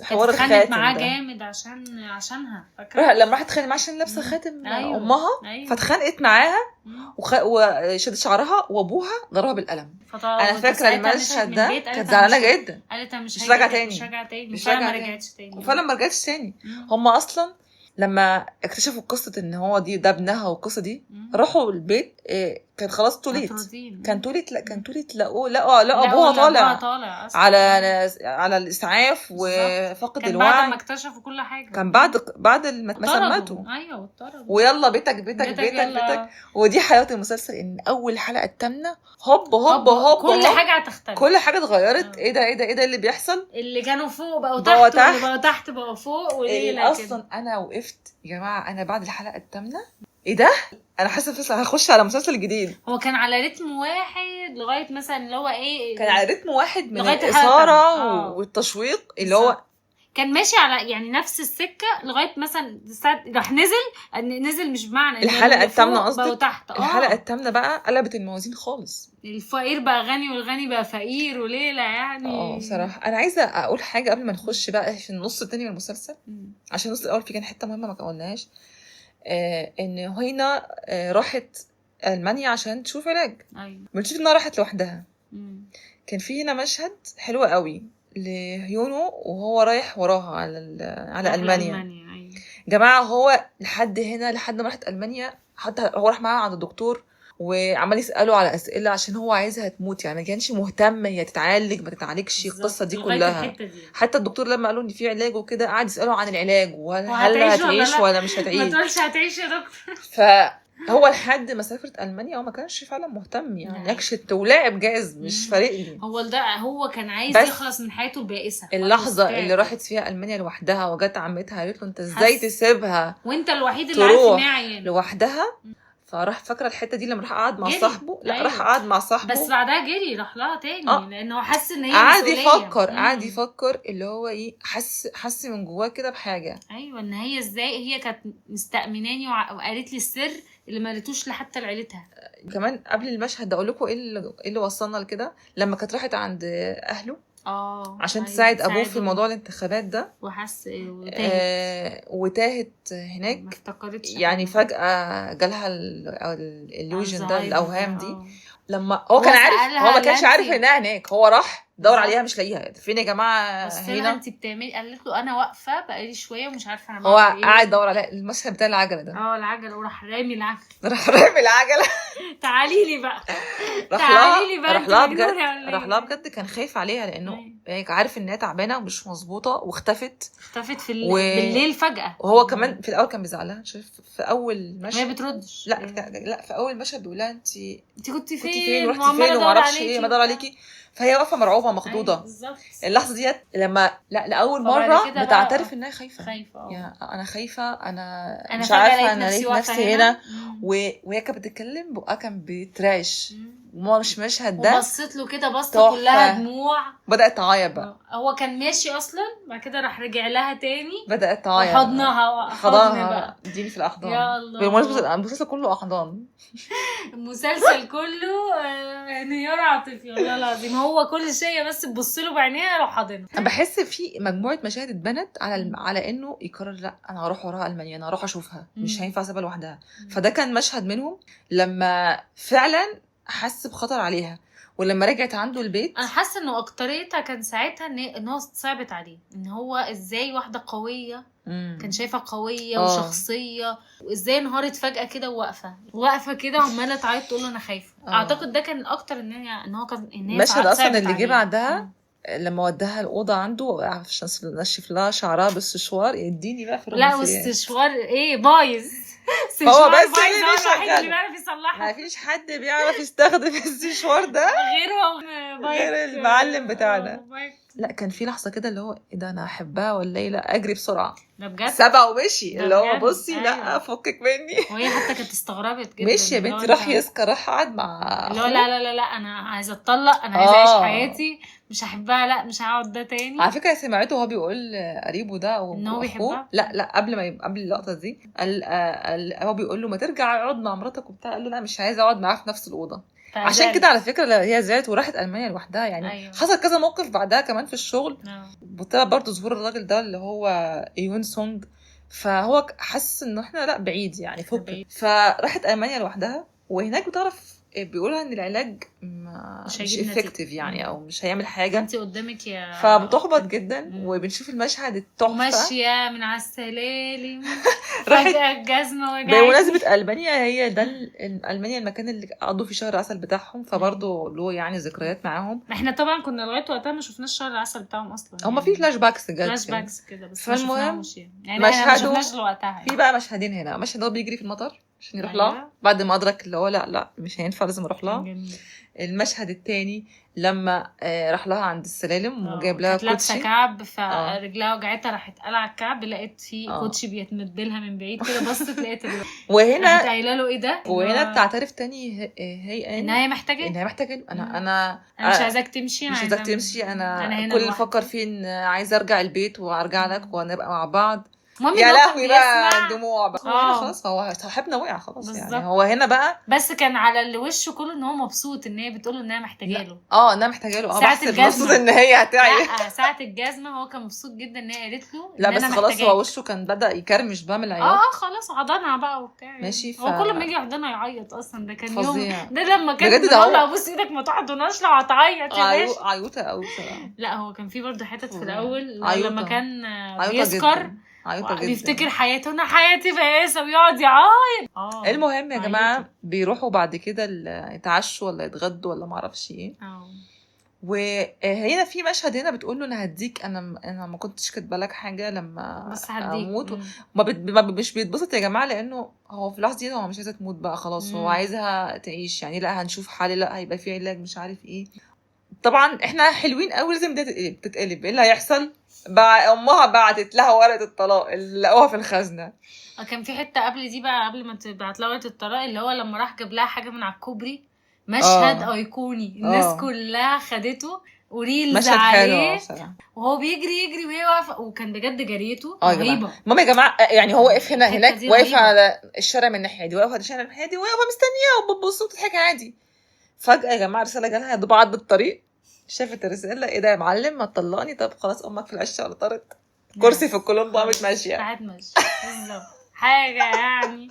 حوار الخاتم معاه جامد عشانها. فاكره لما راحت تتخانق معاها عشان لابسه خاتم امها. فاتخانقت معاها وشدت شعرها وابوها ضربها بالقلم. انا فاكره المشهد ده كانت زعلانه جدا. قالت مش راجعه تاني. وفعلا ما رجعتش تاني. هم اصلا لما اكتشفوا قصه ان هو ده ابنها والقصه دي راحوا البيت. كان خلاص توليت. لقوا ابوها طالع على الاسعاف وفقد الوعي. بعد ما اكتشفوا كل حاجه. كان بعد ما سمته. ويلا بيتك. ودي حياه المسلسل. ان اول حلقه الثامنه هوب كل حاجه هتختلف. كل حاجه اتغيرت. ايه ده اللي بيحصل؟ اللي كانوا فوق بقوا تحت واللي بقوا تحت بقوا فوق. وليه اصلا انا وقفت يا جماعه. انا بعد الحلقه الثامنه ايه ده؟ انا حاسه هخش على مسلسل جديد. هو كان على رتم واحد لغايه مثلا اللي هو ايه. كان على رتم واحد من الاثاره والتشويق اللي هو كان ماشي على يعني نفس السكه لغايه مثلا راح نزل مش بمعنى الحلقه الثامنه قصدك. تحت. الحلقه الثامنه بقى قلبت الموازين خالص. الفقير بقى غني والغني بقى فقير وليله يعني. صراحه انا عايزه اقول حاجه قبل ما نخش بقى في النص الثاني من المسلسل. عشان النص الاول فيه كان حته مهمه ما قلناهاش. ان هينا راحت ألمانيا عشان تشوف علاج. بنشوف انها راحت لوحدها. كان في هنا مشهد حلو قوي لهيونو وهو رايح وراها على ألمانيا. جماعه هو لحد ما راحت المانيا، حتى هو راح معاها عند الدكتور وعمال يساله على اسئله عشان هو عايزها تموت، يعني ما كانش مهتم هي تتعالج ما تتعالجش القصه دي كلها. حتى الدكتور لما قالوا ان في علاج وكده قعد يساله عن العلاج وهل هتعيش ولا مش هتعيش. ما تقولش هتعيش يا دكتور. فهو لحد ما سافرت المانيا هو ما كانش فعلا مهتم، يعني يكشت ولاعب جاز مش فارق لي. هو كان عايز يخلص من حياته البائسه. اللحظه اللي راحت فيها المانيا لوحدها وجت عمتها قالت له انت ازاي تسيبها وانت الوحيد اللي عارف ان هي عيانه لوحدها. فراح فاكره الحته دي لما راح قعد مع صاحبه. لا راح قعد مع صاحبه بس بعدها جري راح لها تاني لانه حس ان هي قعد يفكر اللي هو ايه، حس من جواه كده بحاجه. ايوه ان هي ازاي هي كانت مستأمناني وقالت لي السر اللي ما قالتوش لحتى لعيلتها. كمان قبل المشهد ده اقول لكم ايه اللي وصلنا لكده. لما كانت راحت عند اهله عشان تساعد ابوه في موضوع الانتخابات ده وحس وتاهت هناك، ما افتكرتش يعني فجأة جالها الإلوجن ده، الأوهام دي. لما هو كان عارف، هو ما كانش عارف انها هناك، هو راح دور عليها مش لاقيها. فين يا جماعه هنا انت بتعملي؟ قالت له انا واقفه بقالي شويه ومش عارفه انا بعمل ايه. هو قاعد يدور على المشهد بتاع العجله ده. العجله وراح رامي العجله تعالي لي بقى راح لها بجد كان خايف عليها لانه عارف ان هي تعبانه ومش مظبوطه واختفت في بالليل فجاه. وهو كمان في الاول كان بيزعلها. شوف في اول مشهد ما بتردش. لا في اول مشهد بيقول لها انت كنت فين وما اعرفش ايه، ما ادور عليكي. فهي واقفه مرعوبه مخضوضه. اللحظه ديت لما لاول مره بتعترف انها خايفه. يعني انا خايفه، انا مش عارفه انا لقيت نفسي هنا. وهي كانت بتتكلم بقها كان بيترعش وما مش مشهد ده. وبصت له كده بصه كلها دموع، بدات تعيط بقى. هو كان ماشي اصلا بعد كده راح رجع لها تاني بدات تعيط حضنها اديني في الاحضان. يا الله بالمناسبه المسلسل كله احضان. المسلسل كله انهيار عاطفي والله العظيم. هو كل شيء بس تبص له بعينيها لو حاضنه. انا بحس في مجموعه مشاهد اتبنت على انه يقرر لا انا هروح وراها المانيا، انا هروح اشوفها، مش هينفع اسيبها لوحدها. فده كان مشهد منهم لما فعلا حس بخطر عليها. ولما رجعت عنده البيت انا حاسه انه اكتريتها كان ساعتها ان هو صعبت عليه، ان هو ازاي واحده قويه كان شايفها قويه وشخصيه، وازاي انهارت فجاه كده واقفه كده وعماله تعيط تقول له انا خايفه. اعتقد ده كان اكتر ان هو كان المشهد اصلا اللي جه بعدها لما وداها الاوضه عنده عشان نشف لها شعرها بالسشوار. يديني بقى في لا والسشوار ايه بايظ. هو بس اللي بيعرف يصلحها. ما فيش حد بيعرف يستخدم السشوار ده غير المعلم بتاعنا. لا كان في لحظه كده اللي هو ايه ده، انا احبها ولا ايه؟ لا اجري بسرعه ده بجد سبع ومشي اللي هو بصي لا فكك مني. وهي حتى كانت استغربت جدا. مشي يا بنتي راح يسكر راح قعد مع اللي هو لا انا عايزه اتطلق، انا عايزه اعيش حياتي، مش هحبها، لا مش هقعد ده تاني. على فكره سمعته وهو بيقول قريبه ده ان هو بيحبها. لا قبل اللقطه دي هو بيقول له ما ترجع اقعد مع مراتك وبتاع. قال له لا مش عايزه اقعد معاها في نفس الاوضه. عشان كده على فكره هي زعلت وراحت المانيا لوحدها. يعني حصل كذا موقف بعدها كمان في الشغل بسبب برضه ظهور الراجل ده اللي هو ايون سونج. فهو حس انه احنا لا بعيد يعني فك. فراحت المانيا لوحدها وهناك بتعرف بيقولها ان العلاج مش افكتيف يعني او مش هيعمل حاجه. انت قدامك يا فبتحبط جدا. وبنشوف المشهد التحفه ماشيه من على السلالم فجاه الجزمه وجعت. بمناسبه المانيا هي ده المانيا المكان اللي قضوا فيه شهر العسل بتاعهم. فبرضه له يعني ذكريات معاهم. احنا طبعا كنا لغايه وقتها ما شفناش شهر العسل بتاعهم اصلا. هم في فلاش باكس كده بس فالمهم يعني ما شفناش وقتها. في بقى مشهدين هنا. مشهد هو بيجري في المطار عشان يروح لها بعد ما ادرك اللي هو لا مش هينفع لازم اروح لها. المشهد الثاني لما راح لها عند السلالم وجايب لها كوتشي لابسه كعب فرجلها وجعتها راحت قلع الكعب لقيت فيه كوتشي بيتمد لها من بعيد كده بصت لقيت وهنا قايله له ايه ده. وهنا بتعترف تاني هي ان هي محتاجه انا مش عايزاك تمشي. انا كل اللي بفكر فيه ان عايزه ارجع البيت وارجع لك ونبقى مع بعض. يا لهوي بقى الدموع بقى. خلاص هو صاحبنا وقع خلاص بالزبط. يعني هو هنا بقى بس كان على اللي وشه كله ان هو مبسوط ان هي بتقوله انها محتاجه له. انها محتاجه له. مبسوط ان هي هتعيط. لا ساعه الجزمه هو كان مبسوط جدا ان هي قالت له لا بس خلاص هو وشه كان بدا يكرمش بقى من العياط. خلاص حضنها بقى وبتاع ماشي. هو كل ما يجي يحضنها يعيط اصلا. ده كان فظيع. يوم ده لما كان بيقول له ابوس ايدك ما تحضناش لو هتعيط عيوطه قوي. لا هو كان في برضه حتت في الاول لما كان بيسكر عيطه جدا، بيفتكر حياته انا حياتي بائسه ويقعد يعيط. المهم يا جماعه بيروحوا بعد كده يتعشوا ولا يتغدوا ولا معرفش ايه. وهنا في مشهد هنا بتقول له انا هديك، انا ما كنتش كاتبه لك حاجه لما بس هديك. اموت. مش بيتبسط يا جماعه، لانه هو في اللحظه دي هو مش عايزه تموت بقى خلاص، هو عايزها تعيش يعني. لا هنشوف حل، لا هيبقى في علاج مش عارف ايه. طبعا احنا حلوين قوي، لازم ده تتقلب. ايه اللي هيحصل؟ امها بعتت لها ورقه الطلاق اللي لقوها في الخزنه. كان في حته قبل دي بقى، قبل ما تبعت لها ورقه الطلاق، اللي هو لما راح جاب لها حاجه من على الكوبري، مشهد ايقوني الناس كلها خدته وريلز عليه، وهو بيجري وهي واقفه، وكان بجد جريته رهيبه. ماما يا جماعه يعني هو واقف هناك واقف على الشارع من الناحيه دي، واقف على الشارع من الناحيه دي، واقفه مستنيه وبتبص وبتضحك عادي. فجاه يا جماعه رساله جالها يا دوب عدت الطريق، شافت الرساله، ايه ده يا معلم ما تطلقني؟ طب خلاص امك في العشه ولا طارت كرسي في الكولومبو قامت ماشيه، قاعد ماشيه بالظبط حاجه يعني.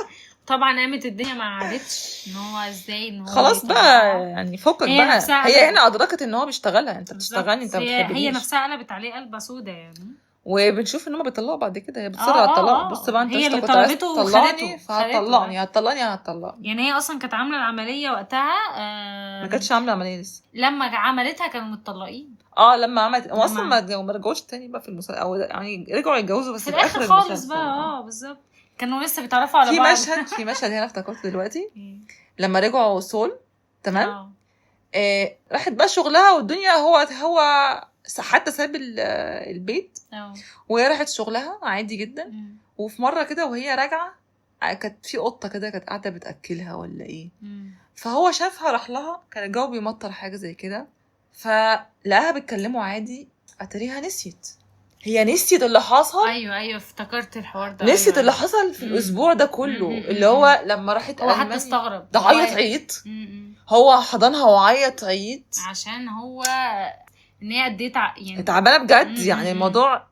طبعا قامت الدنيا ما عادتش ان هو ازاي ان هو خلاص بقى يعني فكك بقى. هي هنا ادركت ان هو بيشتغلها، انت بتشتغلني انت بتحبنيش. هي نفسها قلبت عليه قلبه سودا يعني. وبنشوف ان هم بيطلقوا بعد كده، هي بتصر على الطلاق. بص بقى انت هي اللي طلبته وخدته، هتطلقني يعني. هي اصلا كانت عامله العمليه وقتها ما كانتش عامله عمليه لسه. لما عملتها كانوا متطلقين. لما عملت اصلا ما رجعوش تاني بقى في المسلسل، او يعني رجعوا يتجوزوا بس في الاخر خالص بقى. بالظبط كانوا لسه بيتعرفوا على بعض. في مشهد هنا افتكرت دلوقتي لما رجعوا سول تمام. راحت بقى شغلها والدنيا، هو حتى ساب البيت وهي راحت شغلها عادي جدا. وفي مره كده وهي راجعه كانت في قطه كده كانت قاعده بتاكلها ولا ايه، فهو شافها راح لها، كان الجو بيمطر حاجه زي كده، فلقاها بتكلمه عادي، اتريها نسيت. هي نسيت اللي حصل. ايوه افتكرت الحوار ده. نسيت اللي حصل في الاسبوع ده كله، اللي هو لما راحت هو حتى استغرب، ده عيط. هو حضنها وعيط عشان هو ان هي قديت يعني تعبانه بجد. يعني الموضوع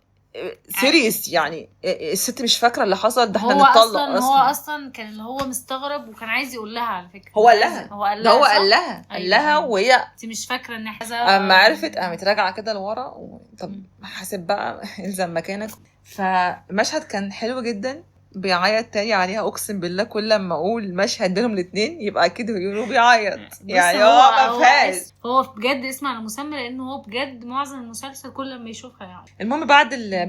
سيريس يعني. الست مش فاكره اللي حصل ده، احنا نتطلق اصلا. هو اصلا كان اللي هو مستغرب وكان عايز يقول لها على فكره. هو قال لها وهي انت مش فاكره ان حاجه. اما عرفت قامت راجعه كده لورا طب حاسب بقى الزم مكانك. فمشهد كان حلو جدا، بيعيط تاني عليها. اقسم بالله كل لما اقول مشهد بينهم الاثنين يبقى اكيد هو بيعيط يعني. ما فيهاش. هو بجد اسم على مسمى، لانه هو بجد معظم المسلسل كل لما يشوفها يعني. المهم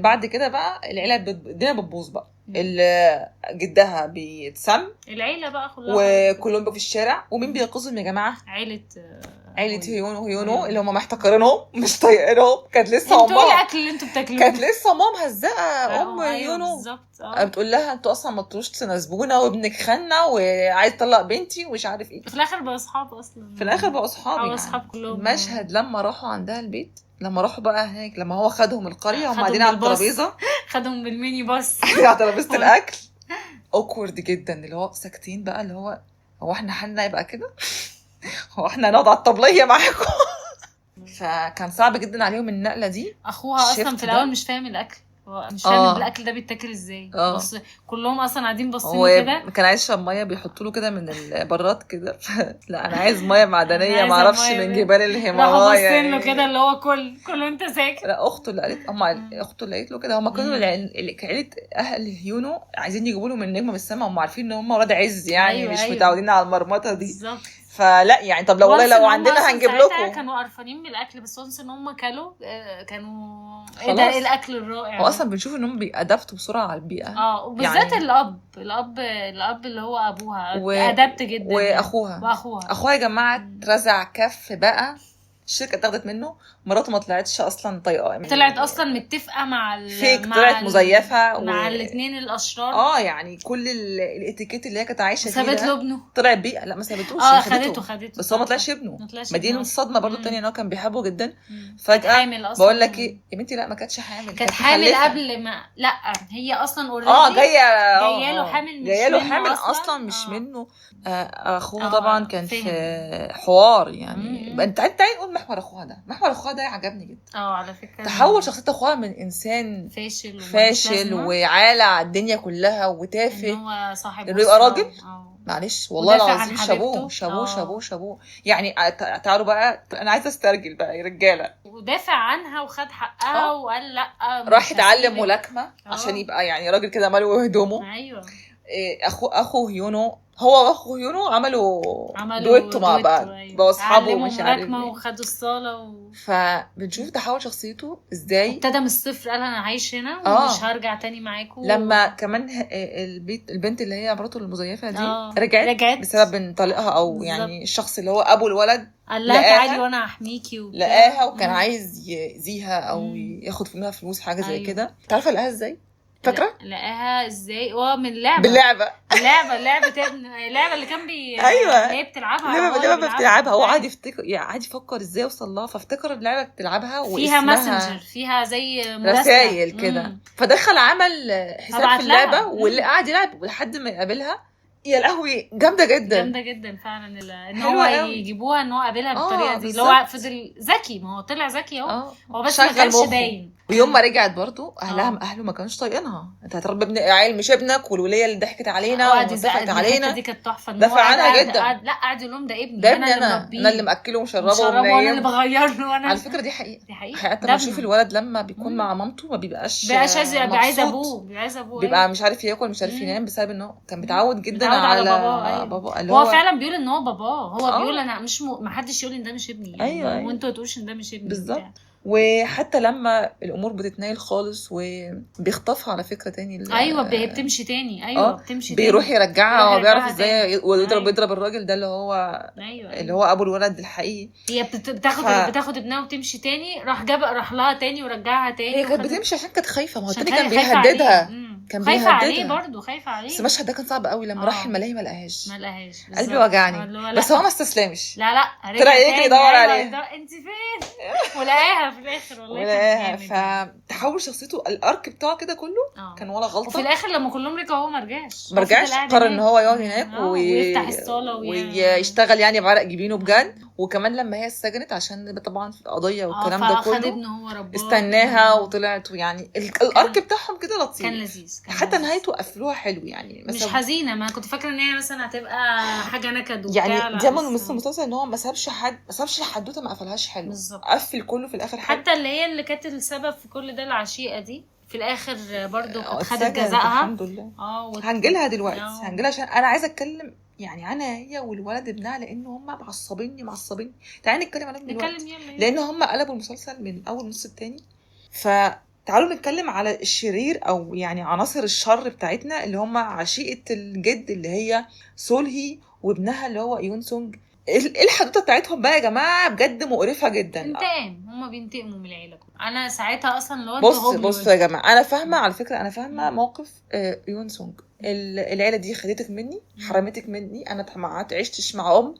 بعد كده بقى العيله الدنيا بتبوظ بقى. جدها بيتسم العيله بقى كلها، وكلهم بقى في الشارع. ومين بينقذهم يا جماعه؟ عيله هيونو اللي هم محتقرينهم مش طايقينهم. كانت لسه انتوا ايه الاكل اللي انتوا بتاكلوه؟ كانت لسه ماما مهزقه هيونو بالظبط. بتقول لها انتوا اصلا ما تروش تناسبونا وابنك خنا وعايز يطلق بنتي ومش عارف ايه. في الاخر بقوا اصحاب اصلا. في الاخر بقوا اصحاب يعني. اصحاب كلهم. المشهد لما راحوا عندها البيت، لما راحوا بقى هناك، لما هو خدهم القريه هم قاعدين على الترابيزه، خدهم بالميني باص على ترابيزه الاكل. اوكورد جدا، اللي هو ساكتين بقى، اللي هو احنا حالنا يبقى كده؟ هو احنا هنقعد على الطبليه معاكم؟ فكان صعب جدا عليهم النقله دي. اخوها اصلا في الاول مش فاهم الاكل، هو مش فاهم الاكل ده بيتاكل ازاي. بس كلهم اصلا قاعدين باصين كده. كان عايز يشرب ميه، بيحطوا له كده من البراد كده. لا انا عايز ميه معدنيه ما اعرفش من جبال الهيمالايا يعني. له كده اللي هو كله انت ساكت. لا اخته اللي قالت اخته اللي قالت له كده. هم كانوا عيله اهل هيونو عايزين يجيبوا له من نجمه من السماء، هم عارفين ان هم ولاد عز يعني. مش متعودين على المرمطه دي بالظبط. فلا يعني طب لو عندنا هنجيب لكم. كانوا قرفانين من الاكل، بس وانس ان هم كانوا ايه ده ايه الاكل الرائع. واصلا بنشوف ان هم بيأدبتوا بسرعه على البيئه. وبالذات يعني الاب اللي هو ابوها ادبت جدا. واخوها يا جماعه اترزع كف بقى. الشركه اتاخدت منه، مراته ما طلعتش اصلا طايقاه، طلعت اصلا متفقه مع فيك، طلعت مزيفه مع الاثنين الاشرار. يعني كل الاتيكيت اللي هي كانت عايشه فيه سابت له ابنه، طلعت بيه. لا ما سابتوش، خدته بس هو ما طلعش ابنه. ما دي الصدمه برضو الثانيه ان هو كان بيحبه جدا. فجاه بقول لك ايه يا بنتي، لا ما كانتش حامل، كانت حامل قبل ما. لا هي اصلا اوريدي جايه له حامل اصلا مش منه. اخوه طبعا كان في حوار يعني. انت نقول محور اخوها ده عجبني جدا. على فكره تحول شخصيه اخوها من انسان فاشل وعالة على الدنيا كلها وتافه، هو صاحب انه يبقى راجل. معلش والله العظيم شابوه يعني. تعالوا بقى، انا عايزه استرجل بقى يا رجاله. ودافع عنها وخد حقها وقال لا راح يتعلم ملاكمه عشان يبقى يعني راجل كده ماله هدومه. ايوه اخو هيونو، هو واخو هيونو عملوا دويتو مع بعض، بقوا اصحابه ومش عارف ايه، وخدوا الصاله فبنشوف تحول شخصيته ازاي. ابتدى من الصفر، قال انا عايش هنا ومش هرجع تاني معاكم. لما كمان البنت اللي هي مراته المزيفه دي رجعت بسبب طليقها او بالزبط. يعني الشخص اللي هو ابو الولد قال لها تعالي وانا احميكي لقاها وكان عايز يأذيها او ياخد منها فلوس حاجه زي كده. تعرفه لقاها ازاي؟ فاكره لقاها ازاي؟ من اللعبه باللعبه اللعبه اللي كان ايوه هي بتلعبها اللعبه بتلعبها. هو قاعد يفكر ازاي يوصل لها، فافتكر اللعبه بتلعبها فيها ماسنجر، فيها زي رسائل كده. فدخل عمل حساب في اللعبه واللي قاعد يلعب لحد ما يقابلها. يا لهوي جامده جدا فعلا ان هو يجيبوها ان هو قابلها بالطريقه دي، اللي هو فضل ذكي. ما هو طلع ذكي اهو، هو بس ما كانش باين. ويوم ما رجعت برضو اهله ما كانش طايقينها. انت هتربي ابن عيل مش ابنك، والوليه اللي ضحكت علينا وضحكت علينا دي كانت تحفه. دافع عنها جدا. لا قعد يقول لهم ده ابني، ده ابني، انا اللي ماكله ومشربه وانا اللي بغير له. على فكره دي حقيقه حتى لما اشوف الولد لما بيكون مع مامته ما بيبقاش عايز ابوه بيبقى مش عارف ياكل، مش عارف ينام، بسبب انه كان بيتعود جدا على بابا. هو فعلا بيقول ان هو باباه. هو بيقول انا مش ما حدش يقول ان ده مش ابني يعني. وانتوا تقولش ان ده مش ابني بالظبط. وحتى لما الامور بتتنايل خالص وبيخطفها على فكره تاني بتمشي تاني. بتمشي بيروح يرجعها وبيعرف ازاي ويضرب الراجل ده اللي هو اللي هو ابو الولد الحقيقي. هي بتاخد ابنها وتمشي تاني. راح لها تاني ورجعها تاني. هي كانت بتمشي عشان كانت خايفه. ما هو التاني كان بيهددها، كان خايفه عليه برضه، خايفه عليه. بس المشهد ده كان صعب قوي لما راح الملاهي ما لقاهاش قلبي وجعني. بس هو ما استسلمش، لا طلع يجري يدور عليها. انت فين؟ ولقاها في الاخر. والله فتحول شخصيته الارك بتاعه كده كله كان ولا غلطه. وفي الاخر لما كلهم رجعوا هو ما رجعش، قرر ان هو يقعد هناك ويفتح الصاله ويشتغل يعني بعرق جبينه بجد. وكمان لما هي اتسجنت عشان طبعا في القضيه والكلام ده كله استناها وطلعت. ويعني الارك بتاعهم كده لطيف، كان لذيذ. حتى نهايته قفلوها حلو يعني. مش حزينه. ما كنت فاكره ان هي مثلا هتبقى حاجه نكد وبتاع يعني. دايما المسلسل ان هو ما سابش الحدوته ما قفلهاش حلو بالزبط. قفل كله في الاخر حلو. حتى اللي كانت السبب في كل ده العشيقه دي في الاخر برضو خدت جزائها الحمد لله. هنجيلها دلوقتي هنجيلها عشان انا عايزه اتكلم يعني عنها هي والولد ابنها، لان هم معصبيني. تعالي نتكلم عنهم دلوقتي لان هم قلبوا المسلسل من اول نص التاني. فتعالوا نتكلم على الشرير او يعني عناصر الشر بتاعتنا اللي هم عشيقه الجد اللي هي سولهي وابنها اللي هو يون سونج. الحدوته بتاعتهم بقى يا جماعه بجد مقرفه جدا. انتقام، هم بينتقموا من العيله. انا ساعتها اصلا لو بصوا يا جماعه، انا فاهمه على فكره، انا فاهمه موقف يون سونج. العيله دي خدتك مني، حرمتك مني. انا ما عشتش مع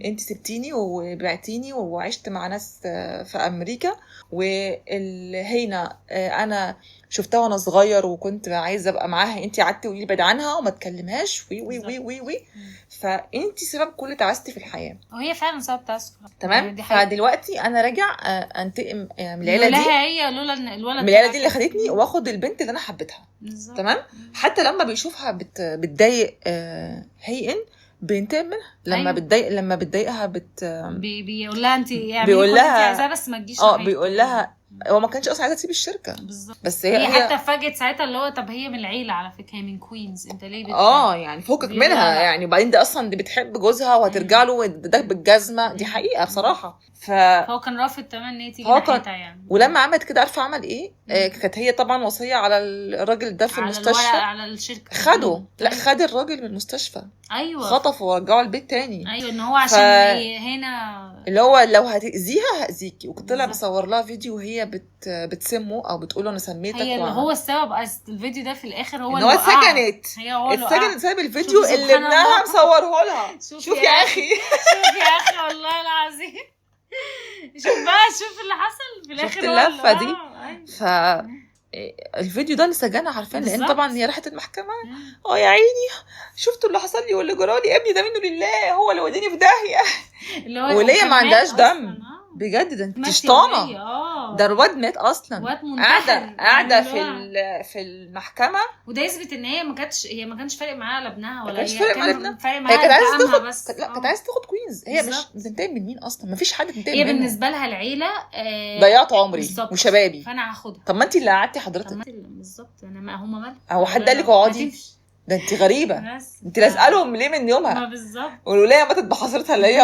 انت سبتيني وبعتيني وعشت مع ناس في امريكا. والهينا انا شفتها وانا صغير وكنت عايزه ابقى معاها، انت قعدتي تقولي بعد عنها وما تكلمهاش وي فانت سبب كل تعاستي في الحياه. وهي فعلا سبب تعاستي تمام. فدلوقتي انا راجع انتقم من العيله دي. هي لولا الولد من العيله دي اللي خدتني، واخد البنت اللي انا حبيتها. تمام. حتى لما بيشوفها بتضايق هيئن بينتقم منها. لما بتضايقها بيقول لها انت يعني بيقول لها عايزاه بس ما تجيش. بيقول لها هو ما كانش اصلا عايزه تسيب الشركه بالظبط. بس هي حتى فاجت ساعتها اللي هو طب هي من العيله على فكره، هي من كوينز، انت ليه يعني فوقك منها يعني. وبعدين ده اصلا دي بتحب جوزها وهترجع له ده بالجزمه. دي حقيقه بصراحه. هو كان رافض تمام ان هي تيجي ناحيتها يعني. ولما عملت كده عارفه عمل ايه؟ كانت هي طبعا وصيه على الراجل ده في المستشفى، على الشركه. خد الراجل من المستشفى. ايوه خطفه ورجعه البيت تاني. ايوه ان هو عشان هنا اللي هو لو هتأذيها هأذيكي. وكنت طلع بصور لها فيديو وهي بتسمه او بتقول له انا سميتك. هي اللي هو السبب. الفيديو ده في الاخر هو اللي اتسجنت. اتسجنت بسبب الفيديو اللي ابنها مصوره لها. شوف يا اخي شوف يا اخي والله العظيم. شوف اللي حصل في الاخر. شفت اللفه دي. الفيديو ده اللي سجنها عارفين، لان طبعا هي راحت المحكمه. يا عيني شفتوا اللي حصل لي واللي جرالي، ابني ده منه لله، هو اللي وديني في داهيه. وليه ما عندهاش دم بجد. ده انت شطانه. ده الواد مات اصلا، قاعده في المحكمه. وده يثبت ان هي ما كانش فارق معاها لا ابنها ولا هي فارق معاها، هي كانت عايزه تاخد بس كانت عايزه تاخد كوينز. هي مش بتنتقم من مين اصلا، ما فيش حد بتنتقم هي بالنسبه لها العيله ضيعت عمري وشبابي، فانا هاخدها. طب ما انت اللي قعدتي حضرتك بالظبط. انا ما هم مال هو حد قال لك اقعدي؟ ده انت غريبه، انت لازقه لهم ليه من يومها؟ ما بالظبط. والولايه ماتت بحصرتها اللي هي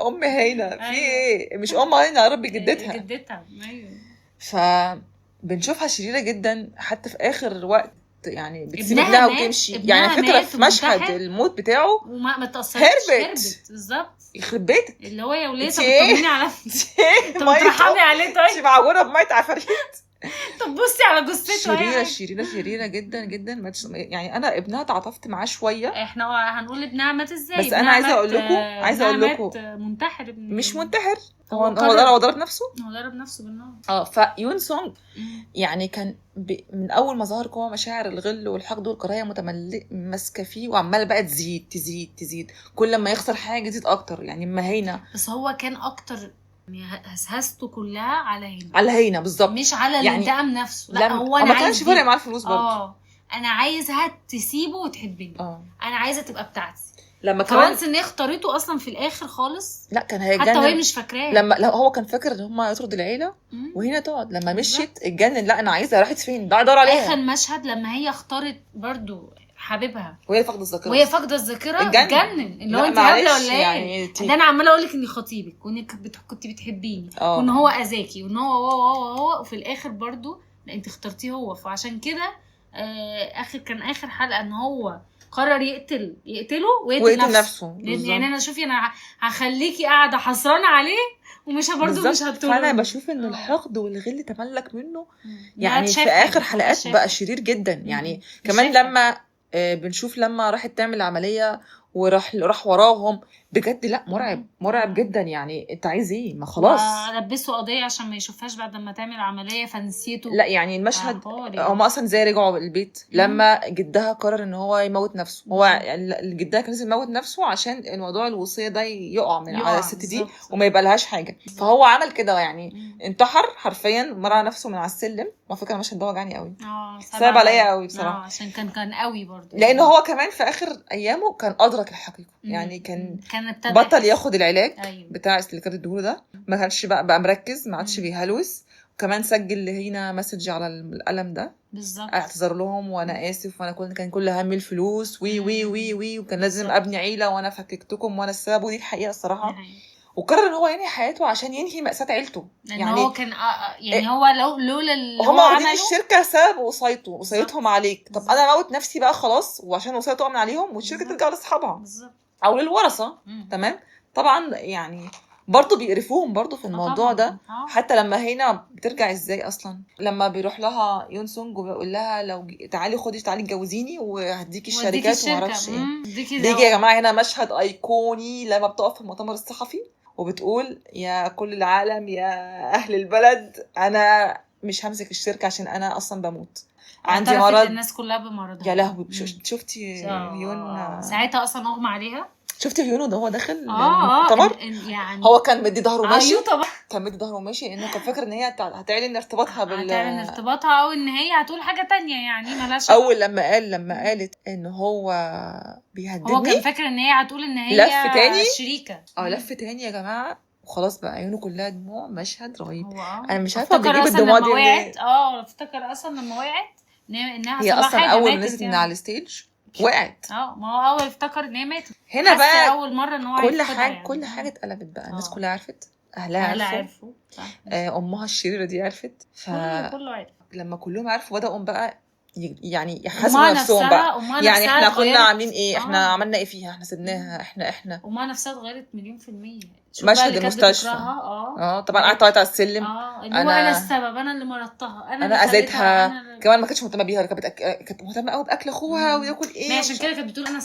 ام هينه في ايه، مش ام هينه يا رب، جدتها. ايوه. فبنشوفها شريره جدا حتى في اخر وقت، يعني بتسيب ابنها وتمشي. يعني فكره في مشهد الموت بتاعه وما تاثرتش، هربت بالظبط. يخرب بيتك اللي هو يا وليه، طب بتطمني على طب بترحمي عليه، طيب انت معجونه بميه عفاريت. طب بصي على جثته. شريره جدا جدا. يعني انا ابنها تعاطفت معاه شويه. احنا هنقول ابنها مات ازاي، بس انا عايزه اقول لكم منتحر. مش منتحر، هو ضرب نفسه بالنار. فيون سونج يعني كان من اول ما ظهر قوه مشاعر الغل والحقد والكراهيه ماسكه فيه، وعماله بقى تزيد كل ما يخسر حاجه تزيد اكتر. يعني ما هينا، بس هو كان اكتر يعني هسهسته كلها على هينا بالظبط، مش على يعني الانتقام نفسه. لا هو انا ما كانش فارق معاه الفلوس برضه. انا عايزها تسيبه وتحبني. انا عايزه تبقى بتاعتي. لما كمان ان هي اختارته اصلا في الاخر خالص. لا كان هيتجنن حتى وهي مش فاكراه. لا هو كان فاكر ان هم يطرد العيله وهنا تقعد. لما مشيت اتجنن، لا انا عايزه، راحت فين؟ دور عليها. اخر مشهد لما هي اختارت برضو حبيبها وهي فاقده الذكره اتجنن. اللي هو انت هبله ولا ايه؟ يعني ده انا عماله اقول لك اني خطيبك وانك كنت بتحبيني وان هو اذاكي وان هو وفي الاخر برضو انت اخترتيه هو. فعشان كده كان اخر حلقه ان هو قرر يقتله ويقتل نفسه. يعني انا شوفي، انا هخليكي قاعده حسرانه عليه ومش برضه مش هتطول. فانا بشوف ان الحقد والغل تملك منه. يعني في اخر حلقات بقى شرير جدا. يعني كمان لما بنشوف لما راحت تعمل عمليه وراح وراهم بجد، لا مرعب جدا. يعني انت عايز ايه؟ ما خلاص لبسوا قضيه عشان ما يشوفهاش بعد ما تعمل عمليه فنسيته. لا يعني المشهد هم اصلا زي رجعوا البيت لما جدها قرر ان هو يموت نفسه. هو يعني جدها كان لازم يموت نفسه عشان الموضوع الوصيه ده يقع من على الست دي وما يبقى لهاش حاجه. فهو عمل كده، يعني انتحر حرفيا، مرع نفسه من على السلم. على فكره المشهد ده وجعني قوي، صعب عليا قوي بصراحه، عشان كان قوي برضه. لانه هو كمان في اخر ايامه كان ادرك الحقيقه. يعني كان بطل ياخد العلاج بتاع اللي كانت ادوله ده، ما كانش بقى مركز، ما عادش بيهلوس. وكمان سجل لهينا مسج على القلم ده بالظبط، اعتذر لهم وانا اسف وانا كان كل همي الفلوس وي وكان لازم ابني عيله وانا فككتكم وانا السبب. ودي الحقيقه الصراحه. وقرر ان هو ينهي حياته عشان ينهي مأساة عيلته. يعني هو كان يعني هو لولا اللي هم واخدين الشركه سبب وصيتهم عليك. طب انا اموت نفسي بقى خلاص، وعشان وصيته امن عليهم والشركه ترجع لاصحابها او للورثه. تمام. طبعا يعني برضو بيقرفوهم برضو في الموضوع ده. حتى لما هنا بترجع ازاي اصلا، لما بيروح لها يون سونج وبيقول لها لو تعالي اتجوزيني وهديكي الشركات ومعرفش ايه. دي يا جماعه هنا مشهد ايقوني لما بتقف في المؤتمر الصحفي وبتقول يا كل العالم يا اهل البلد، انا مش همسك الشركه عشان انا اصلا بموت، عندي مرض. الناس كلها بمرضها. يا لهوي، شفتي هيون ساعتها اصلا اغمى عليها. شفتي هيون ده هو داخل المؤتمر يعني هو كان مدي ظهره ماشي. طبعا كان مدي ظهره ماشي، انه كان فاكر ان هي هتعلن ارتباطها هتعلن ارتباطها او ان هي هتقول حاجه تانية. يعني مالهاش اول لما قالت ان هو بيهددني، هو كان فاكر ان هي هتقول ان هي لف تاني شريكه. لف تاني يا جماعه، وخلاص بقى عيونه كلها دموع. مشهد رهيب. انا مش عارفه بيجيب الدموع دي منين. افتكر اصلا لما وقعت انها هي اصلا اول نزلت من على الستيج وقعت. ما هو اول افتكر ان هي ماتت. هنا بقى اول مره ان هو كل حاجه اتقلبت بقى. الناس كلها عرفت، اهلها عرفوا، امها الشريره دي عرفت. كله عرف. لما كلهم عرفوا بداوا بقى يعني يحاسبوا نفسهم بقى. يعني احنا كنا عاملين ايه؟ احنا عملنا ايه فيها؟ احنا سبناها. احنا وما نفسها اتغيرت 100%. مشهد المستشفى طبعا قعدت تعيط على السلم. انا السبب، انا اللي مرضتها، انا اذيتها. كمان ما كانتش مهتمه بيها، كانت مهتمه قوي باكل اخوها وياكل ايه. عشان كده كانت بتقول انا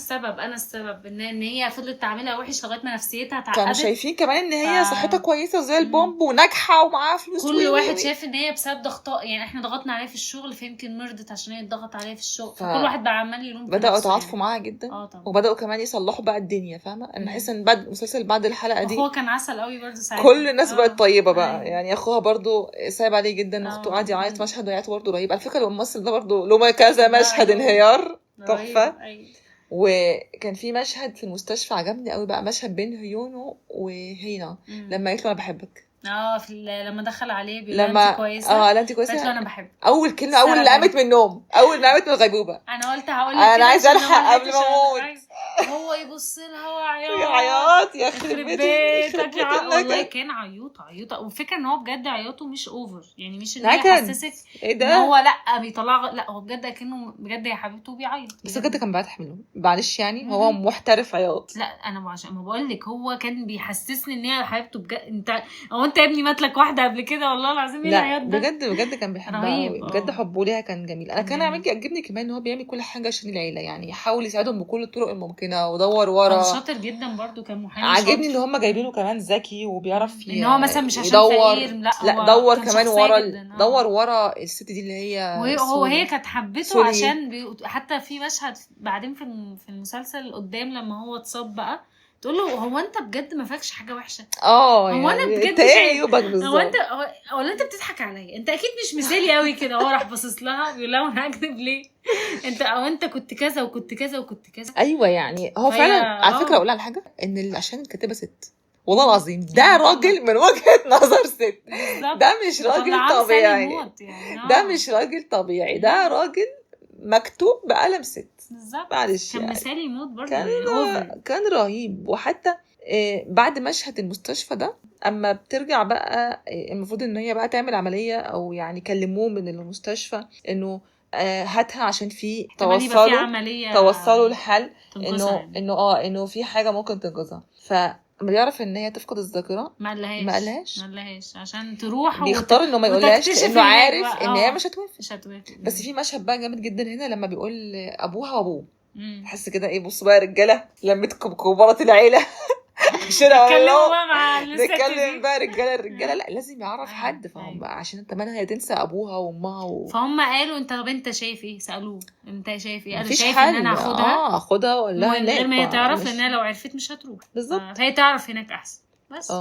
السبب ان هي فضلت تعملها وحش لغايه ما نفسيتها اتعقدت. كانوا شايفين كمان ان هي صحتها كويسه وزي البومب وناجحه ومعاها فلوس. كل واحد شايف ان هي بسبب ضغط. يعني احنا ضغطنا عليها في الشغل فيمكن مرضت عشان هي اتضغط عليها في الشغل. فكل واحد بقى عمال يلوم. بداوا يتعاطفوا معاها جدا. وبداوا كمان يصلحوا بقى الدنيا، فاهمه. انا بحس ان بعد المسلسل بعد الحلقه دي هو كان عسل قوي برضه ساعتها. كل الناس بقت طيبه بقى. يعني اخوها برضه صعب عليه جدا، اخته قعد يعيط مشهد ويعيط برضه رهيب على فكره. الممثل ده برضه له كذا مشهد انهيار تحفه. وكان في مشهد في المستشفى عجبني قوي بقى، مشهد بين هيونو وهينا لما قالت له انا بحبك. لما دخل عليه بيقول انت كويسه. لا انت كويسه. قالت له انا بحبك. اول كلمه اول اللي قامت من النوم، اول ما قامت من الغيبوبه. انا قلت هقول لك انا عايزه الحق قبل ما اموت. هو يبص لها وعياط يا خرب بيتك يا عم. والله كان عيوط. وفكره ان هو بجد عياطه مش اوفر، يعني مش ان هي حسسك ان هو لا بيطلع، لا هو بجد كانه بجد يا حبيبته بيعيط. بس بجد كان بيحمله معلش يعني. هو محترف عياط. لا انا عشان ما بقول لك هو كان بيحسسني ان هي حبيبته بجد. انت يا ابني ماتلك واحده قبل كده والله العظيم. لا العياط ده بجد كان بيحبها بجد. حبه ليها كان جميل. انا كان عاجبني كمان ان هو بيعمل كل حاجه عشان العيله، يعني يحاول يساعدهم بكل الطرق الممكنه ودور ورا. كان شاطر جدا برضو، كان محامي. عاجبني ان هم جايبينه كمان ذكي وبيعرف ان هو مثلا مش عشان فقير. لا دور كمان ورا دور ورا الست دي اللي هي وهي كانت حبته عشان حتى في مشهد بعدين في المسلسل قدام لما هو اتصاب بقى تقول له هو انت بجد ما فاكش حاجه وحشه؟ هو يعني انا بجد هو انت ولا انت بتضحك عليا؟ انت اكيد مش مثالي قوي كده. هو راح باصص لها بيقول لها انا هكذب ليه؟ انت كنت كذا وكنت كذا وكنت كذا. ايوه يعني هو فعلا على فكره اقول على حاجه ان عشان الكاتبه ست والله العظيم ده راجل من وجهه نظر ست. ده مش راجل طبيعي. ده مش راجل طبيعي، ده راجل مكتوب بقلم ست. معلش كان مثالي يموت برضه. كان رهيب. وحتى بعد مشهد المستشفى ده اما بترجع بقى المفروض ان هي بقى تعمل عمليه، او يعني كلموه من المستشفى انه هاتها عشان في توصلوا الحل انه في حاجه ممكن تنقذها. بيعرف ان هي تفقد الذاكره ما قالهاش عشان تروح. بيختار انه ما يقولهاش لانه عارف ان هي مش هتوافق. بس في مشهد بقى جامد جدا هنا لما بيقول ابوها وابوه حس كده ايه، بصوا بقى رجاله لمت كبارات العيله نتكلموا بقى مع نتكلم بقى الرجاله لا لازم يعرف حد. فهم عشان انت مالها هي تنسى ابوها وامها فهم قالوا طب انت شايف ايه؟ سالوه انت شايف ايه؟ قالوا شايف ان انا اخدها ولا من غير ما هي تعرف، لانها لو عرفت مش هتروح بالظبط. هي تعرف هناك احسن بس.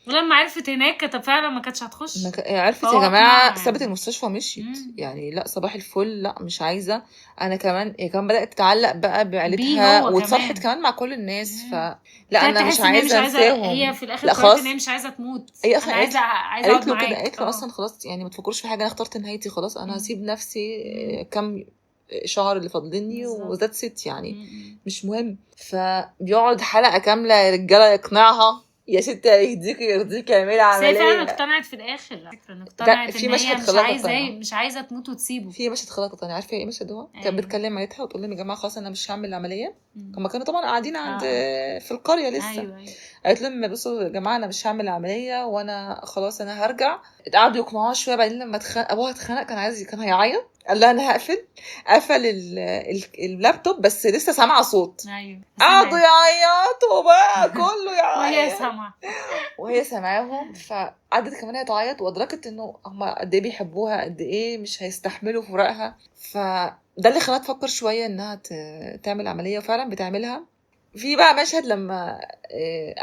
ولما عرفت هناك طب فعلا ما كانتش هتخش. عرفت يا جماعه سابت المستشفى مشيت. يعني لا صباح الفل لا مش عايزه. انا كمان بدات تتعلق بقى بعيلتها واتصالحت كمان مع كل الناس. فلا انا مش عايزه انساهم. هي في الاخر قالت ان هي مش عايزه تموت. هي انا عايزه قالت له كده، قالت له اصلا خلاص يعني ما تفكروش في حاجه، انا اخترت نهايتي خلاص. انا هسيب نفسي كم شهر اللي فاضلني وذات ست يعني مش مهم. فبيقعد حلقه كامله رجاله يقنعها يا ست يرضيكي اعملي عمليه. بس هي فعلا اقتنعت في الاخر. اقتنعت ان هي مش عايزه تموت وتسيبه. في مشهد خلاص انا عارفه ايه مشهد هو كانت بتكلم عيلتها وتقول لهم يا جماعه خلاص انا مش هعمل العمليه. هم كانوا طبعا قاعدين عند في القريه لسه. أيوة. قالت لهم بصوا يا جماعه انا مش هعمل العمليه وانا خلاص انا هرجع. قعدوا يقنعوها شويه. بعدين لما ابوها اتخانق كان هيعيط قال لها انا قفل اللابتوب بس لسه سامعه صوت. ايوه قعدوا يعيطوا بقى كله يعيط وهي سامعاهم. فقعدت كمان هي تعيط وادركت انه هم قد ايه بيحبوها، قد ايه مش هيستحملوا فراقها. فده اللي خلاها تفكر شويه انها تعمل عمليه وفعلا بتعملها. في بقى مشهد لما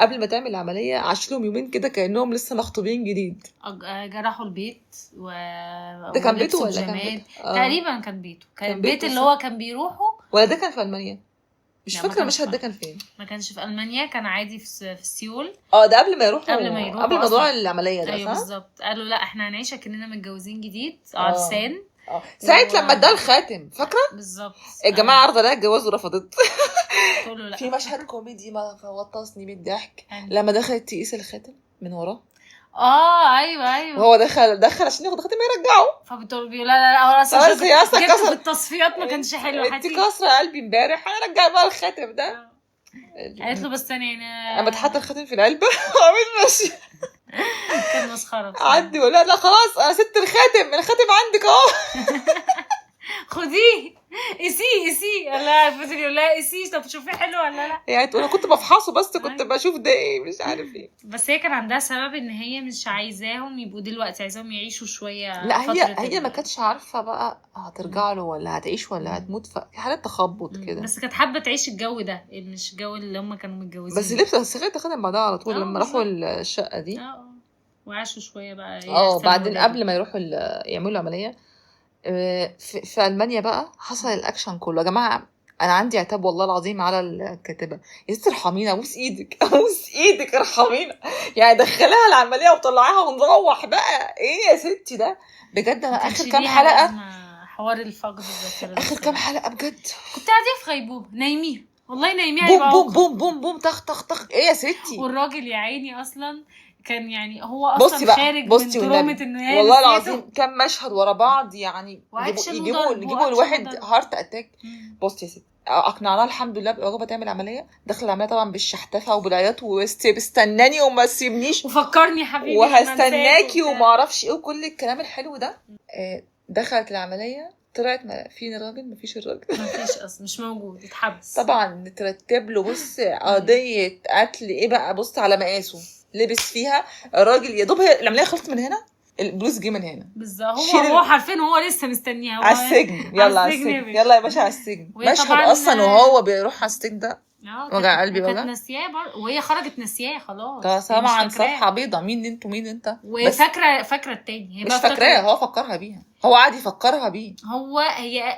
قبل ما تعمل العمليه عاشلهم يومين كده كانهم لسه مخطوبين جديد. جرحوا البيت ده كان بيته ولا كان بيته؟ تقريبا كان بيته. كان البيت اللي هو كان بيروحوا. ولا ده كان في المانيا؟ مش فاكره المشهد ده كان فين. ما كانش في المانيا، كان عادي في سيول. ده قبل ما يروحوا قبل موضوع العمليه ده. ايوه بالظبط. قالوا لا احنا هنعيش كأننا متجوزين جديد. عرسان ساعه لما ادى الخاتم فاكره بالظبط. الجماعه عرض عليها الجواز ورفضت. لا. في مشهد كوميدي ما وطسني من الضحك لما دخلت تقيس الخاتم من وراه. ايوه وهو دخل عشان ياخد الخاتم يرجعه. فبتقول لا هو اصلا جبته بالتصفيات ما كانش حلو. انت كسر قلبي امبارح هرجع بقى الخاتم ده. قالت له بس انا اتحط الخاتم في العلبه وعملت ماشي. كان مسخره. عدي ولا لا خلاص انا سبت الخاتم عندك اهو. خديه قسيه لا فتري لا قسيه. طب شوفيه حلو ولا لا يعني انا كنت بفحصه بس كنت بشوف ده ايه مش عارف ايه. بس هي كان عندها سبب ان هي مش عايزاهم يبقوا دلوقتي، عايزاهم يعيشوا شويه. لا هي ما كانتش عارفه بقى هترجع له ولا هتعيش ولا هتموت، في حاله تخبط كده. بس كانت حابه تعيش الجو ده، مش الجو اللي هم كانوا متجوزين. بس لبس الصغير دخلت بعدها على طول لما راحوا الشقه دي. وعاشوا شويه بقى. بعدين قبل ما يروحوا يعملوا عمليه في ألمانيا بقى حصل الأكشن كله. يا جماعة أنا عندي عتاب والله العظيم على الكاتبة، يا ستي ارحمينا، أبوس إيدك ارحمينا، يعني دخلها العملية وطلعها ونروح بقى. إيه يا ستي ده بجد. أنا آخر كام حلقة حوار الفقد الذاكرة، آخر كام حلقة بجد كنت قاعدة في غيبوبة نايمين والله، نايمين بوم بوم بوم بوم بوم طخ طخ طخ. إيه يا ستي. والراجل يا عيني أصلا كان يعني هو اصلا خارج من ترومة انه والله العظيم كم مشهد ورا بعض يعني يجيبوا الواحد هارت اتاك. بصي يا ستي اقنعناها الحمد لله بقى تعمل عمليه. دخل العمليه طبعا بالشحتفه وبالعياط واستناني وما تسيبنيش وفكرني حبيبي وهستناكي وما اعرفش ايه وكل الكلام الحلو ده. دخلت العمليه طلعت ما فين الراجل، ما فيش الراجل، ما فيش اصلا، مش موجود، اتحبس. طبعا نترتب له بص قضيه قتل ايه بقى، بص على مقاسه لبس فيها الراجل. يا دوب هي العمليه خلصت من هنا البلوز جه من هنا بالظبط. هو عارفين هو لسه مستنيها على السجن. يلا على السجن يلا يا باشا على السجن. مشهد اصلا وهو بيروح على السجن ده وجع قلبي وجع. كانت ناسياه وهي خرجت ناسياه خلاص. طبعا صفحه بيضه. مين انت وفاكره التاني. هي مش فاكراه، هو فكرها بيها، هو قاعد يفكرها بيه.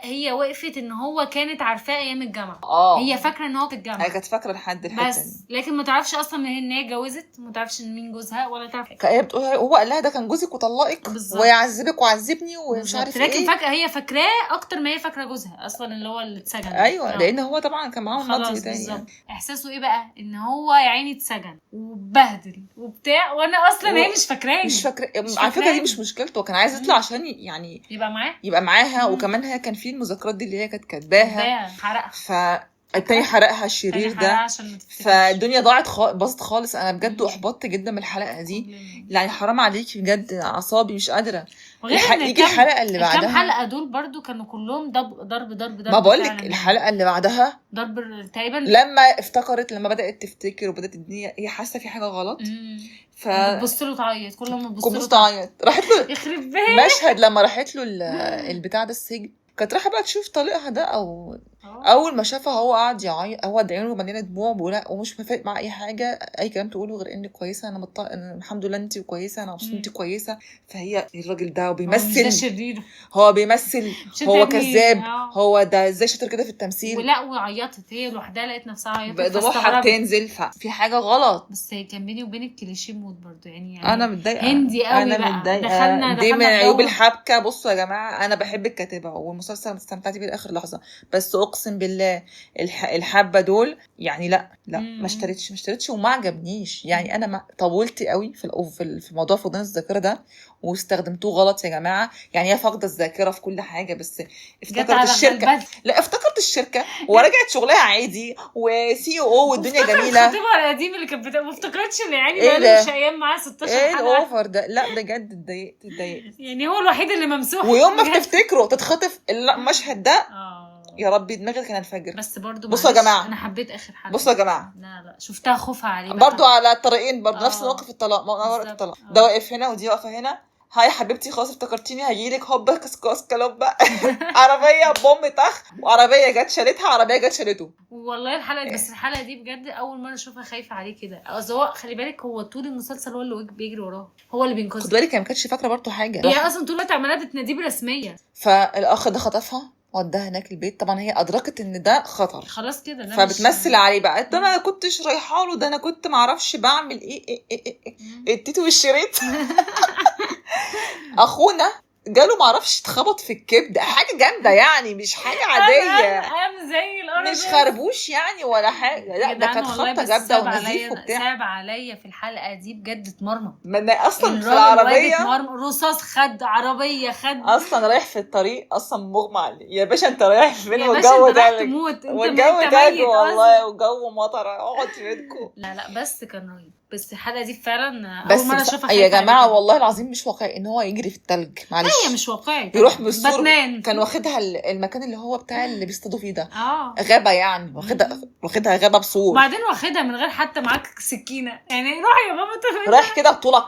هي وقفت ان هو كانت عارفاه ايام الجامعه. هي فاكره ان هو في الجامعه، هي كانت فاكره لحد الحته بس لكن ما تعرفش اصلا ان هي اتجوزت، ما تعرفش ان مين جوزها ولا تعرف. هي بتقول هو قال لها ده كان جوزك وطلقك ويعذبك وعذبني ومش عارف ايه. لكن هي فاكراه اكتر ما هي فاكره جوزها اصلا اللي هو اللي اتسجن. ايوه لان هو طبعا كان معاهم ماضي تاني يعني. احساسه ايه بقى ان هو يا عيني اتسجن وبهدل وبتاع، وانا اصلا هي مش فاكراه. على فكره دي مش مشكلته، كان عايز يطلع عشان يعني يبقى معاها. وكمان هي كان في المذكرات دي اللي هي كانت كاتباها حرقها، فالتاني حرقها الشرير ده، فالدنيا ضاعت باظت خالص. انا بجد احبطت جدا من الحلقه دي، يعني حرام عليكي بجد، اعصابي مش قادره. يجي الحلقه اللي بعدها، كام حلقه دول برضو كانوا كلهم ضرب ما بقولك الحلقه اللي بعدها ضرب تقريبا. لما بدات تفتكر وبدات الدنيا هي حاسه في حاجه غلط، بتبص له تعيط، كل ما بتبص له تعيط. راحت له يخرب بيه مشهد لما راحت له البتاع ده السجن، كانت رايحه بقى تشوف طليقها ده اول ما شافها هو قاعد يعيط، هو عينه مليانه دموع ولا ومش مفارق مع اي حاجه، اي كلام تقوله غير انك كويسه، انا الحمد لله انت كويسه، انا مبسوطه انت كويسه. فهي الراجل ده وبيمثل، هو بيمثل، هو كذاب، هو ده ازاي شاطر كده في التمثيل. ولا وعيطت هي لوحدها، لقيت نفسها عيطت دموعها بتنزل، في حاجه غلط. بس كان بيني وبينك كليشيه موت برضه يعني انا متضايقه هندي قوي. انا متضايقه، دخلنا دي من عيوب الحبكه. بصوا يا جماعه انا بحب الكاتبه والمسلسل استمتعت بيه لاخر لحظه، بس اقسم بالله الحبه دول يعني لا ما اشتريتش وما عجبنيش. يعني انا طولت قوي في موضوع فقدان الذاكره ده واستخدمتوه غلط يا جماعه. يعني هي فاقده الذاكره في كل حاجه، بس افتكرت الشركه ورجعت شغلها عادي وسي او والدنيا جميله. الخطيبه القديم اللي كانت ما افتكرتش ان يعني ده مش ايام معاه 16 حلقه. ايه الاوفر ده؟ لا بجد اتضايقت يعني هو الوحيد اللي ممسوح. ويوم ما بتفتكروا تتخطف المشهد ده يا ربي دماغي كان انفجر. بس برضو بصوا يا جماعه انا حبيت اخر حلقه. بصوا يا جماعه لا شفتها خوفها عليه برضو على الطريقين برضو نفس موقف الطلاق. ورقه الطلاق ده واقف هنا ودي واقفه هنا. هاي حبيبتي خلاص افتكرتيني هجيلك هوبا كسكوس كلوبا عربيه بوم طخ وعربيه جت شالتها عربيه جت شالته. والله الحلقه بس الحلقه دي بجد اول مره اشوفها خايفه عليه كده. اصل هو خلي بالك هو طول المسلسل هو اللي بيجري وراه، هو اللي بينقذها. خد بالك هي ما كانتش فاكره برضو حاجه، هي اصلا طول الوقت عماله بتناديه برسميه. فالاخ ده خطفها وداها هناك البيت. طبعا هي ادركت ان ده خطر خلاص كده، فبتمثل عليه بقى ده انا كنتش رايحه له، ده انا كنت ما اعرفش بعمل ايه التيتو والشريط. اخونا جاله ما اعرفش اتخبط في الكبد، حاجه جامده يعني مش حاجه عاديه، زي الارض مش خربوش يعني ولا حاجه. لا ده كانت خبطه جامده ونزيف وبتاع. صعب عليا في الحلقه دي بجد اتمرمط. ما اصلا في العربيه رصاص خد عربيه خد اصلا رايح في الطريق اصلا مغمى عليه. يا باشا انت رايح فين والجو ده تموت والجو تلج والله وجو مطر اقعد في بيتكم. لا بس كان رهيب بس الحلقه دي فعلا اول مره اشوفها يا جماعه والله العظيم مش واقعي ان هو يجري في التلج، معلش هي مش واقعي، يروح بالسور. كان واخدها المكان اللي هو بتاع اللي بيصطادوا فيه ده غابه يعني، واخدها غابه بسور، وبعدين واخدها من غير حتى معاك سكينه يعني، روح يا ماما رايح كده بطولك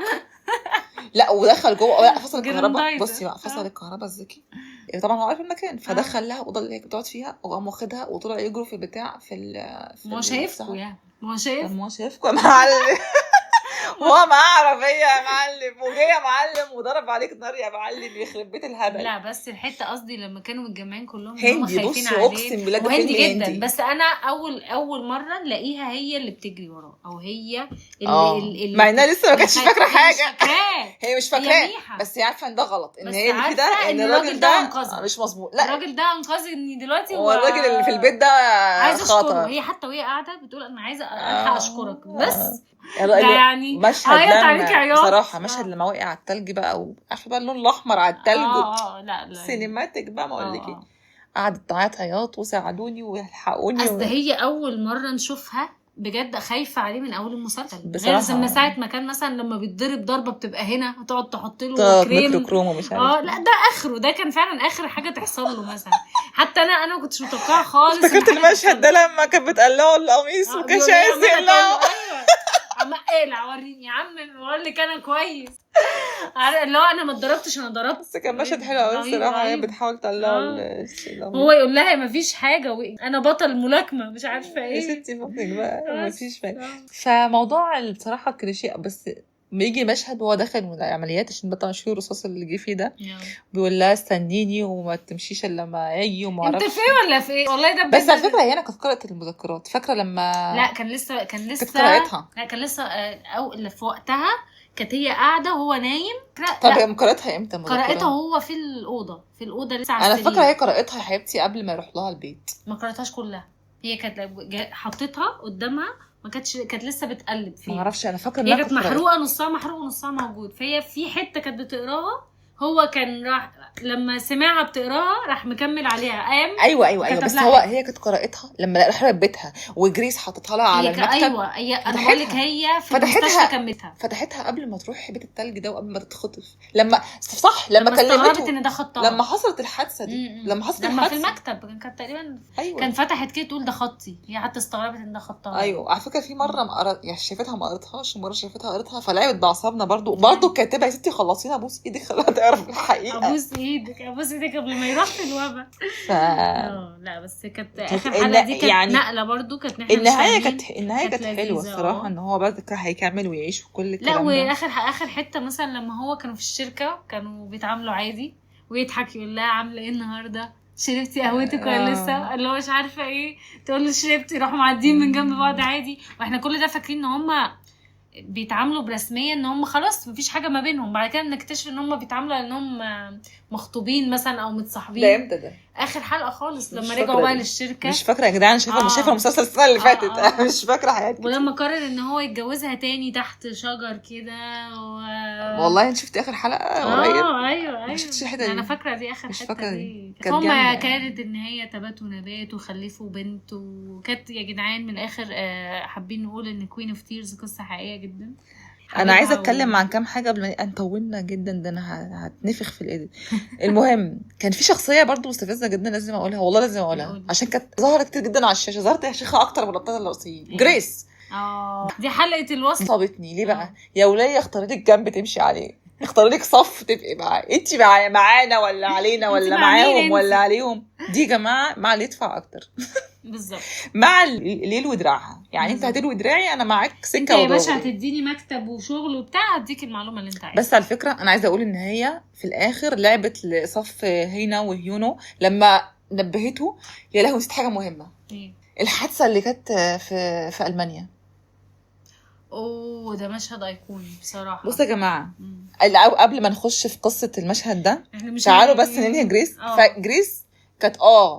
لا ودخل جوه فصل الكهرباء. بصي بقى فصل الكهرباء الذكي طبعا هو عارف المكان، فدخل لها الاوضه اللي هي بتقعد فيها وقام واخدها وطلع يجروا في البتاع ما شايفكم يعني، ما شايفكم يا معلم وهو معاه عربيه يا معلم وجاي يا معلم وضرب عليك نار يا معلم يخرب بيت الهبل. لا بس الحته قصدي لما كانوا متجمعين كلهم هم خايفين عليه، اقسم بالله وهندي جدا. بس انا اول مره نلاقيها هي اللي بتجري وراه، او هي اللي مع انها لسه ما كانتش فاكره حاجه هي مش فاكراه بس هي عارفه ان ده غلط، ان هي اللي كده ان الراجل ده مش مظبوط. لا الراجل ده انقذني دلوقتي، هو الراجل اللي في البيت ده عايزه اشكره. هي حتى وهي قاعده بتقول انا عايزه الحق اشكرك بس يعني مشهد لما بصراحه مشهد لما وقع على التلج بقى وعارفه بقى اللون الاحمر على التلج لا سينماتيك بقى ما اقول لك ايه، قعدت تعيط عياط وساعدوني ويلحقوني. اصل هي اول مره نشوفها بجد خايفه عليه من اول المسلسل، غير من ساعه ما كان مثلا لما بيتضرب ضربه بتبقى هنا وتقعد تحط له كريم ومش عارف لا ده اخره، ده كان فعلا اخر حاجه تحصل له مثلا. حتى انا ما كنتش متوقعه خالص. افتكرت المشهد ده لما كانت بتقلعه القميص وكانش عايز يقلعه اما اقلع وريني يا عم بقول لك انا كويس اللي هو انا ما اتضربتش انا ضربت. بس كان مشهد حلو قوي الصراحه، هي بتحاول تطلعه هو يقول لها ما فيش حاجه انا بطل ملاكمه مش عارفه ايه يا ستي فكك بقى ما فيش حاجه. فموضوع بصراحه كليشيه، بس بيجي مشهد وهو داخل من العمليات عشان بطل شهور الرصاص اللي جه فيه ده بيقول لها استنيني وما تمشيش الا لما اجي وما اعرفش انت في ايه ولا في ايه والله ده بس على فكره هي انا كنت قرأت المذكرات فاكره لما لا كان لسه كنت قرأتها. لا كان لسه او اللي في وقتها كانت هي قاعده وهو نايم. طب قرأتها امتى؟ قرأتها هو في الاوضه لسه على السرير. انا فاكره هي قرأتها يا حبيبتي قبل ما يروح لها البيت، ما قرأتهاش كلها. هي كانت حطيتها قدامها ما كانت لسه بتقلب فيها، ما اعرفش انا فاكره هي كانت محروقه نصها محروق ونصها موجود. فهي في حته كانت بتقراها هو كان راح لما سمعها بتقراها راح مكمل عليها قام. ايوه بس هي كانت قرأتها لما راحت بيتها وجريس حطتها لها على المكتب. ايوه انا بقول لك هي في المستشفى كمتها فتحتها قبل ما تروح بيت التلج ده وقبل ما تتخطف. لما صح لما كلمته ان ده خطها لما حصلت الحادثه دي لما في المكتب كانت تقريبا كان فتحت كده تقول ده خطي، هي حتى استغربت ان ده خطها. ايوه على فكره في مره ما قرأت يعني شافتها ما قرأتهاش ومره شافتها قرأتها فلعبت باعصابنا برضو الكاتبه يا ستي خلصينا بوس ايدك خليها تعرف الحقيقه. ابوس ايدك قبل ما يروح في الوباء. لا بس كانت اخر حلقه دي كانت يعني نقله برضو، كانت النهايه كانت حلوه الصراحه ان هو بعد كده هيكمل ويعيش وكل الكلام ده. لا واخر حته مثلا لما هو كانوا في الشركه كانوا بيتعاملوا عادي ويضحك يقول لها عامله ايه النهارده شربتي قهوتك ولا لسه اللي هو مش عارفه ايه تقول له شربتي، راحوا معديين من جنب بعض عادي. واحنا كل ده فاكرين ان هم بيتعاملوا برسميا ان هم خلاص مفيش حاجه ما بينهم، بعد كده بنكتشف ان هم بيتعاملوا انهم مخطوبين مثلا او متصاحبين. ده امتى ده؟ اخر حلقه خالص لما رجعوا بقى للشركه. مش فاكره يا جدعان، مش شايفه المسلسل السنه اللي فاتت مش فاكره حياتي. ولما قرر ان هو يتجوزها تاني تحت شجر كده والله انت شفتي اخر حلقه قريب؟ ايوه ما شفتش الحته دي. انا فاكره دي اخر حته دي. هم كانت ان هي تبات ونبات وخلفوا بنت، وكانت يا جدعان من الاخر حابين نقول ان كوين اوف تيرز قصه حقيقيه جدا. انا عايزه اتكلم عن كام حاجه قبل ما طولنا جدا، ده انا هتنفخ في الايديت. المهم كان في شخصيه برضو مستفزه جدا لازم اقولها، والله لازم اقولها عشان كانت ظاهره كتير جدا على الشاشه، ظهرت يا شيخه اكتر من الابطال الرئيسيين. جريس دي حلقه الوصل صابتني ليه بقى؟ يا وليه اختاري لك جنب تمشي عليه، اختاري لك صف تبقي معاه، انت معانا ولا علينا ولا معاهم ولا عليهم. دي يا جماعه مع اللي يدفع اكتر بالظبط مع ليل ودراعها يعني انت هتلوي دراعي انا معاك سكه ودغري. يا باشا هتديني مكتب وشغل وبتاع هديك المعلومه اللي انت عايزها. بس على فكره انا عايزه اقول ان هي في الاخر لعبت لصف هينا وهيونو لما نبهته يا لهوي نسيت حاجه مهمه. الحادثه اللي كانت في المانيا. ده مشهد ايقوني بصراحه. بصوا يا جماعه قبل ما نخش في قصه المشهد ده تعالوا بس ننهي جريس. فجريس كانت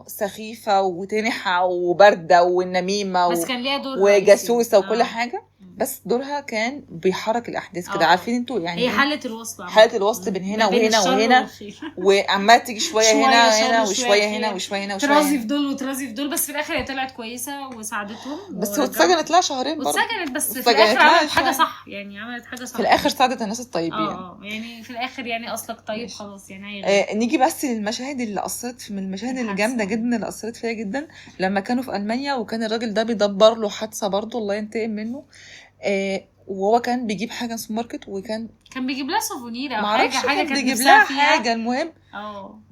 سخيفه وتنحه وبارده والنميمه بس كان ليها دور وجاسوسه وكل حاجه. بس دورها كان بيحرك الاحداث كده. عارفين انتوا يعني هي حاله الوصل، حاله الوصل بين هنا وهنا وهنا، وعماله تيجي شويه هنا وشويه هنا وشويه هنا، ترازي في دول وترازي في دول، بس في الاخر هي طلعت كويسه وساعدتهم. بس واتسجنت لها شهرين برضه، واتسجنت بس في الاخر عملت حاجه صح، يعني عملت حاجه صح في الاخر، ساعدت الناس الطيبين. يعني في الاخر يعني اصلك طيب خلاص يعني. نيجي بس للمشاهد اللي اثرت، من المشاهد الجامده جدا اللي اثرت فيها جدا، لما كانوا في المانيا وكان الراجل ده بيدبر له حادثه برضه الله ينتقم منه. وهو كان بيجيب حاجه في الماركت، وكان بيجيب لها سوفونير او حاجه كانت بيجيب لها حاجه. المهم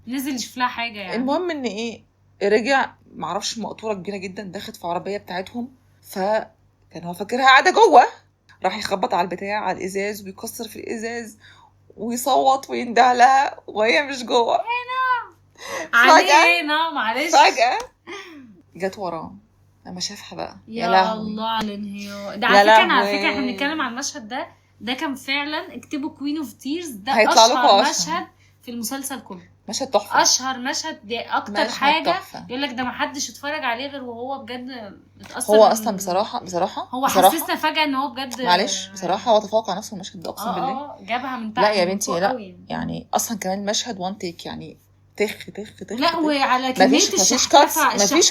نزل يشوف لها حاجه يعني. المهم ان رجع معرفش مقطوره كبيره جدا دخلت في عربيه بتاعتهم، فكان هو فاكرها قاعده جوه، راح يخبط على البتاع على الازاز ويكسر في الازاز ويصوت وينده لها وهي مش جوه. علينا معلش. فجأة جت وراه لما شافها بقى، يا الله على الانهيار ده. على فكره احنا بنتكلم عن المشهد ده كان فعلا، اكتبوا كوين اوف تيرز، ده اشهر مشهد في المسلسل كله. مشهد تحفه، اشهر مشهد، دي اكتر مشهد حاجه يقول لك ده ما حدش اتفرج عليه غير وهو بجد اتاثر. هو اصلا بصراحه هو حسسنا فجاه ان هو بجد معلش بصراحه هو تفوق على نفسه المشهد ده، اقسم بالله جابها من تحت. لا يا بنتي لا يعني اصلا كمان المشهد وان تيك يعني تخ لا وعلى كميه مفيش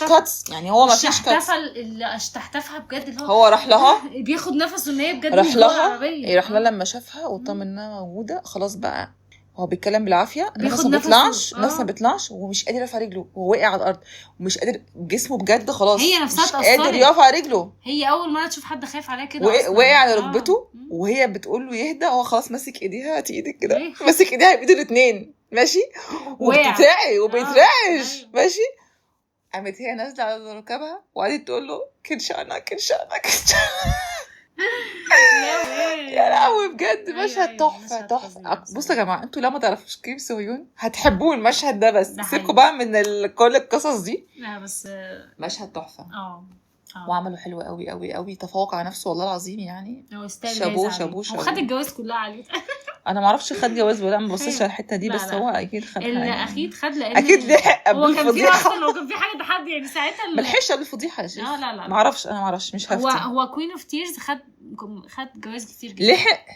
كاتس يعني، هو مفيش كاتس اللي اشتحتفها بجد، اللي هو راح لها بياخد نفسه ان هي بجد راح لها راح لها لما شافها وطمن انها موجوده خلاص بقى. هو بيتكلم بالعافيه، نفسه ما بيطلعش ومش قادر يرفع رجله، وهو واقع على الارض ومش قادر، جسمه بجد خلاص هي نفسها مش قادر يرفع رجله. هي اول مره تشوف حد خايف عليها كده واقع على ركبته وهي بتقول له يهدى، هو خلاص ماسك ايديها، هاتي ايدك كده، ماسك ايديها بايده الاثنين ماشي وبيترعش ماشي. قامت هي نازله على ركبها وقعدت تقول له كنشانه يا لهوي بجد مشهد تحفه. بصوا يا جماعه، انتوا لو ما تعرفوش كيم سو هيون هتحبوه المشهد ده، بس سيبكوا بقى من كل القصص دي. لا بس مشهد تحفه. وعمله حلو قوي قوي قوي، تفوق على نفسه والله العظيم يعني. شابوه وخد الجواز كلها عليه. انا ما اعرفش خد جواز ولا ما بصيتش على الحته دي، بس هو اكيد خد حاجه. اكيد خد، لان اكيد لحق قبل الفضيحه. هو كان في حاجه تحدي يعني ساعتها ما لحقش قبل الفضيحه يا شيخ. لا ما اعرفش، انا ما اعرفش، مش هفتي. هو كوين اوف تيرز خد جواز كتير جدا. لحق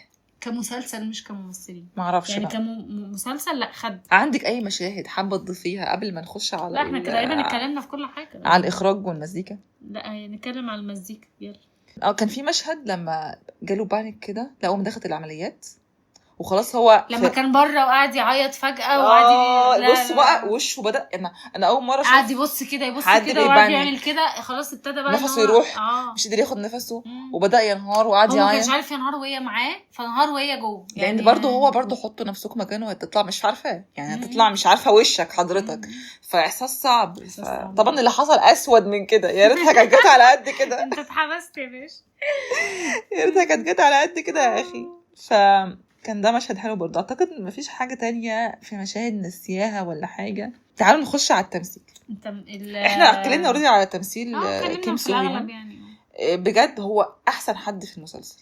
كمسلسل مش كممثلين، ما اعرفش يعني كمسلسل. لا خد. عندك اي مشاهد حابه تضيفيها قبل ما نخش على لا احنا تقريبا اتكلمنا في كل حاجه. على الاخراج والمزيكا. لا نتكلم على المزيكا يلا. كان في مشهد لما جاله بانيك كده، لقوه دخلت العمليات وخلاص، هو لما كان بره وقعد يعيط فجاه وقعد بص بقى وشه بدا، انا اول مره قعد يبص كده وقعد يعمل كده، خلاص ابتدى بقى نفسه يروح، مش قادر ياخد نفسه وبدا ينهار وقعد يعيط. هو مش عارف ينهار وهي معاه، فنهار وهي جوه يعني. لان برضه هو برضه حطوا نفسكم مكانه، هتطلع مش عارفاه يعني، هتطلع مش عارفه وشك حضرتك، فاحساس صعب. طبعا اللي حصل اسود من كده، يا ريتها كانت جت على قد كده. انت اتحبست يا باشا، يا ريتها كانت جت على قد كده يا اخي. كان ده مشهد حلو برضه. اعتقد مفيش حاجه تانية في مشاهد نسياها ولا حاجه. تعالوا نخش على التمثيل. احنا اتكلمنا اوريدي على تمثيل كيم سو هيون يعني. بجد هو احسن حد في المسلسل.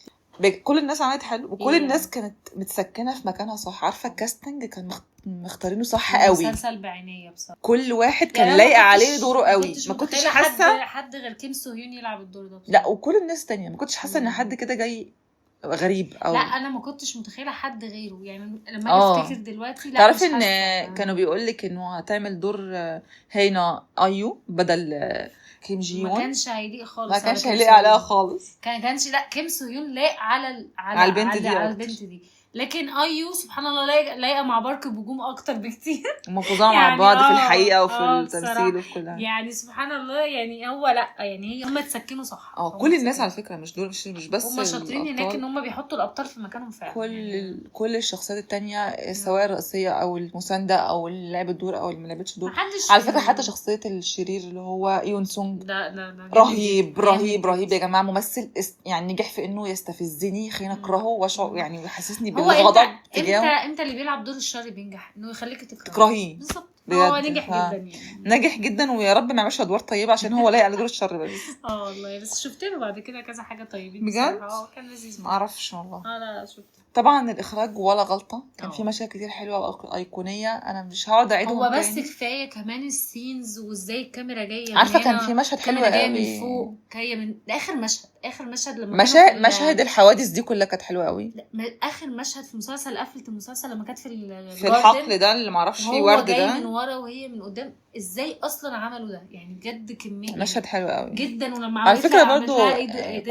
كل الناس عملت حلو، وكل الناس كانت متسكنه في مكانها صح. عارفه الكاستنج كان مختارينه صح قوي، مسلسل بعنايه بصراحه. كل واحد كان يعني لايق عليه دوره قوي. ما كنتش حاسه حد غير كيم سو هيون يلعب الدور ده بصراحة. لا وكل الناس تانية ما كنتش حاسه ان حد كده جاي غريب او لا. انا ما كنتش متخيله حد غيره يعني، لما افتكر دلوقتي. لا تعرف ان كانوا بيقول لك انه هتعمل دور هينا ايو بدل كيم جي يون. ما كانش هيليق خالص، ما كانش هيليق عليها خالص. كانش لا كيم سو يون لايق على البنت دي. لكن ايو سبحان الله لايقه مع بارك بوجوم اكتر بكتير. هم فظاع مع بعض في الحقيقه وفي التمثيل وفي كل حاجه يعني سبحان الله. يعني هو لا يعني هم اتسكنوا صح. كل الناس على فكره مش دول مش بس هم شاطرين هناك ان هم بيحطوا الابطال في مكانهم فعلا. كل الشخصيات التانية سواء الرئيسيه او المسانده او اللي لعبت دور او اللي ما لعبتش دور. على فكره حتى شخصيه الشرير اللي هو يون سونج ده رهيب يا جماعه. ممثل يعني نجح في انه يستفزني، خلينا اكرهه واشعر يعني يحسسني بالغضب تجاهه. امتى اللي بيلعب دور الشر بينجح؟ انه يخليك تكرهيه بالظبط. هو نجح جدا يعني. نجح جدا، ويا رب ما يعملش ادوار طيبه عشان هو لايق على دور الشر بس. والله بس شفت له بعد كده كذا حاجه طيبين بجد. كان لذيذ. ما اعرفش والله. لا شفت. طبعا الاخراج ولا غلطه، كان في مشاهد كتير حلوه ايقونيه، انا مش هقعد اعيدهم هو بس كفايه كمان السينز وازاي الكاميرا جايه. عارفه كان في مشهد حلو قوي من فوق، جايه من اخر مشهد لما مشاهد الحوادث دي كلها كانت حلوه قوي. اخر مشهد في المسلسل، قفله المسلسل لما كانت في الحقل ده اللي معرفش فيه ورد ده، جاي من ورا وهي من قدام، ازاي اصلا عملوا ده يعني بجد كميه مشهد حلو قوي جدا. ولما على فكره برضو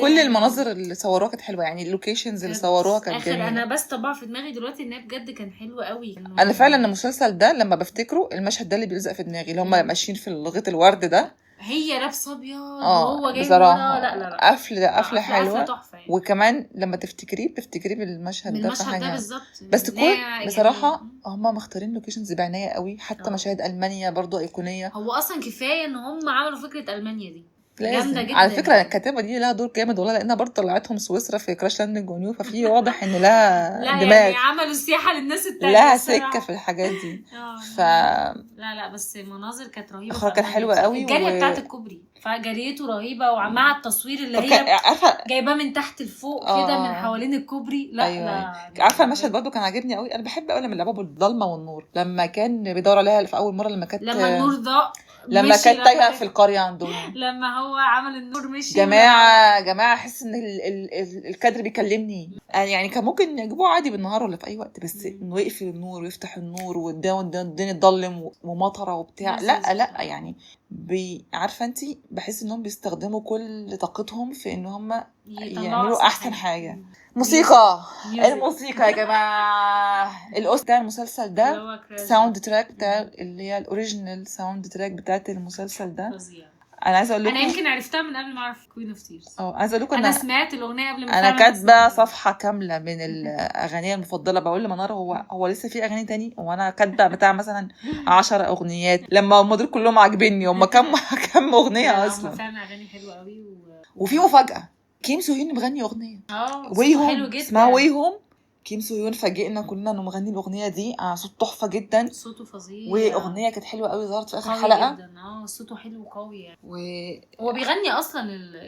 كل المناظر اللي صوروها كانت حلوه، يعني اللوكيشنز اللي صوروها كانت جميله. انا بس طبعا في دماغي دلوقتي انها بجد كان حلوه قوي. انا فعلا المسلسل ده لما بفتكره المشهد ده اللي بيلزق في دماغي، اللي هم ماشيين في غيط الورد ده، هي لابسه ابيض وهو جاي بصراحه. لا قفله حلوه يعني. وكمان لما تفتكريه بالمشهد ده بالظبط. بس كل بصراحه هم مختارين لوكيشنز بعنايه قوي، حتى مشاهد المانيا برضو ايقونيه. هو اصلا كفايه ان هم عملوا فكره المانيا دي جامده جدا. على فكره الكاتبه دي لها دور جامد والله، لانها برضه طلعتهم سويسرا في كراش لاندنج ونيو، ففي واضح ان لها لا دماغ، يعني عملوا سياحه للناس التانية، لها سكه في الحاجات دي. لا بس المناظر كانت رهيبه، اخراج كانت حلوه قوي، الجاريه بتاعت الكوبري فجريته رهيبه، ومع التصوير اللي هي جايباه من تحت لفوق كده من حوالين الكوبري. لا أيوة. لا عارفه المشهد برضه كان عاجبني قوي، انا بحب قوي لما لعبوا بالضلمه والنور، لما كان بيدور عليها في اول مره، لما النور ضاء، لما كانت تايهه في القريه عندهم، لما هو عمل النور مشي. جماعه احس ان الكادر بيكلمني يعني. كان ممكن يجيبوه عادي بالنهار ولا في اي وقت، بس انه يقفل النور ويفتح النور والدنيا تضلم ومطره وبتاع، لا يعني عارفه انت، بحس انهم بيستخدموا كل طاقتهم في ان هم يعملوا احسن حاجه. الموسيقى يا جماعه، الاوست بتاع المسلسل ده ساوند تراك بتاع اللي هي الاوريجينال ساوند تراك بتاعت المسلسل ده فظيع. انا عايزه اقول لكم، انا يمكن عرفتها من قبل ما اعرف كوين اوف تيرز. عايزه اقول لكم انا سمعت الاغنيه قبل ما انا كاتبه صفحه كامله من الاغاني المفضله. بقول لمنار هو لسه في اغاني تاني، وانا كاتبه بتاع مثلا 10 اغنيات، لما هم دول كلهم عاجبيني. هم كم اغنيه اصلا، فعلا اغاني حلوه قوي. وفي مفاجاه، كيم سو هيون مغني اغنيه حلو جدا اسمها ويهم. كيم سو هيون فاجئنا كلنا انه مغني الاغنيه دي، صوت تحفه جدا، صوته فظيع، واغنيه كانت حلوه قوي، ظهرت في اخر حلقه جدا. صوته حلو وقوي يعني. هو بيغني اصلا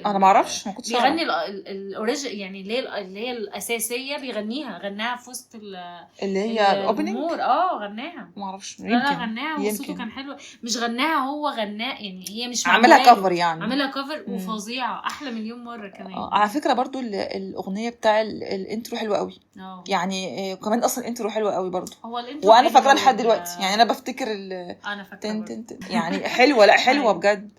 انا ما اعرفش، ما كنتش بيغني الاوريجين يعني، اللي هي الاساسيه غناها في وسط اللي هي الاوبننج. غناها، ما اعرفش، يمكن غناها وصوته كان حلو. مش غناها هو، يعني هي مش عاملها كفر، يعني عاملها كفر وفظيعه، احلى مليون مره كمان. على فكره برضو الاغنيه بتاع الانترو حلوه قوي يعني، كمان اصلا الانترو حلوه قوي برضو، وانا فاكره لحد دلوقتي يعني. انا بفتكر انا فاكره يعني حلوه، لا حلوه بجد.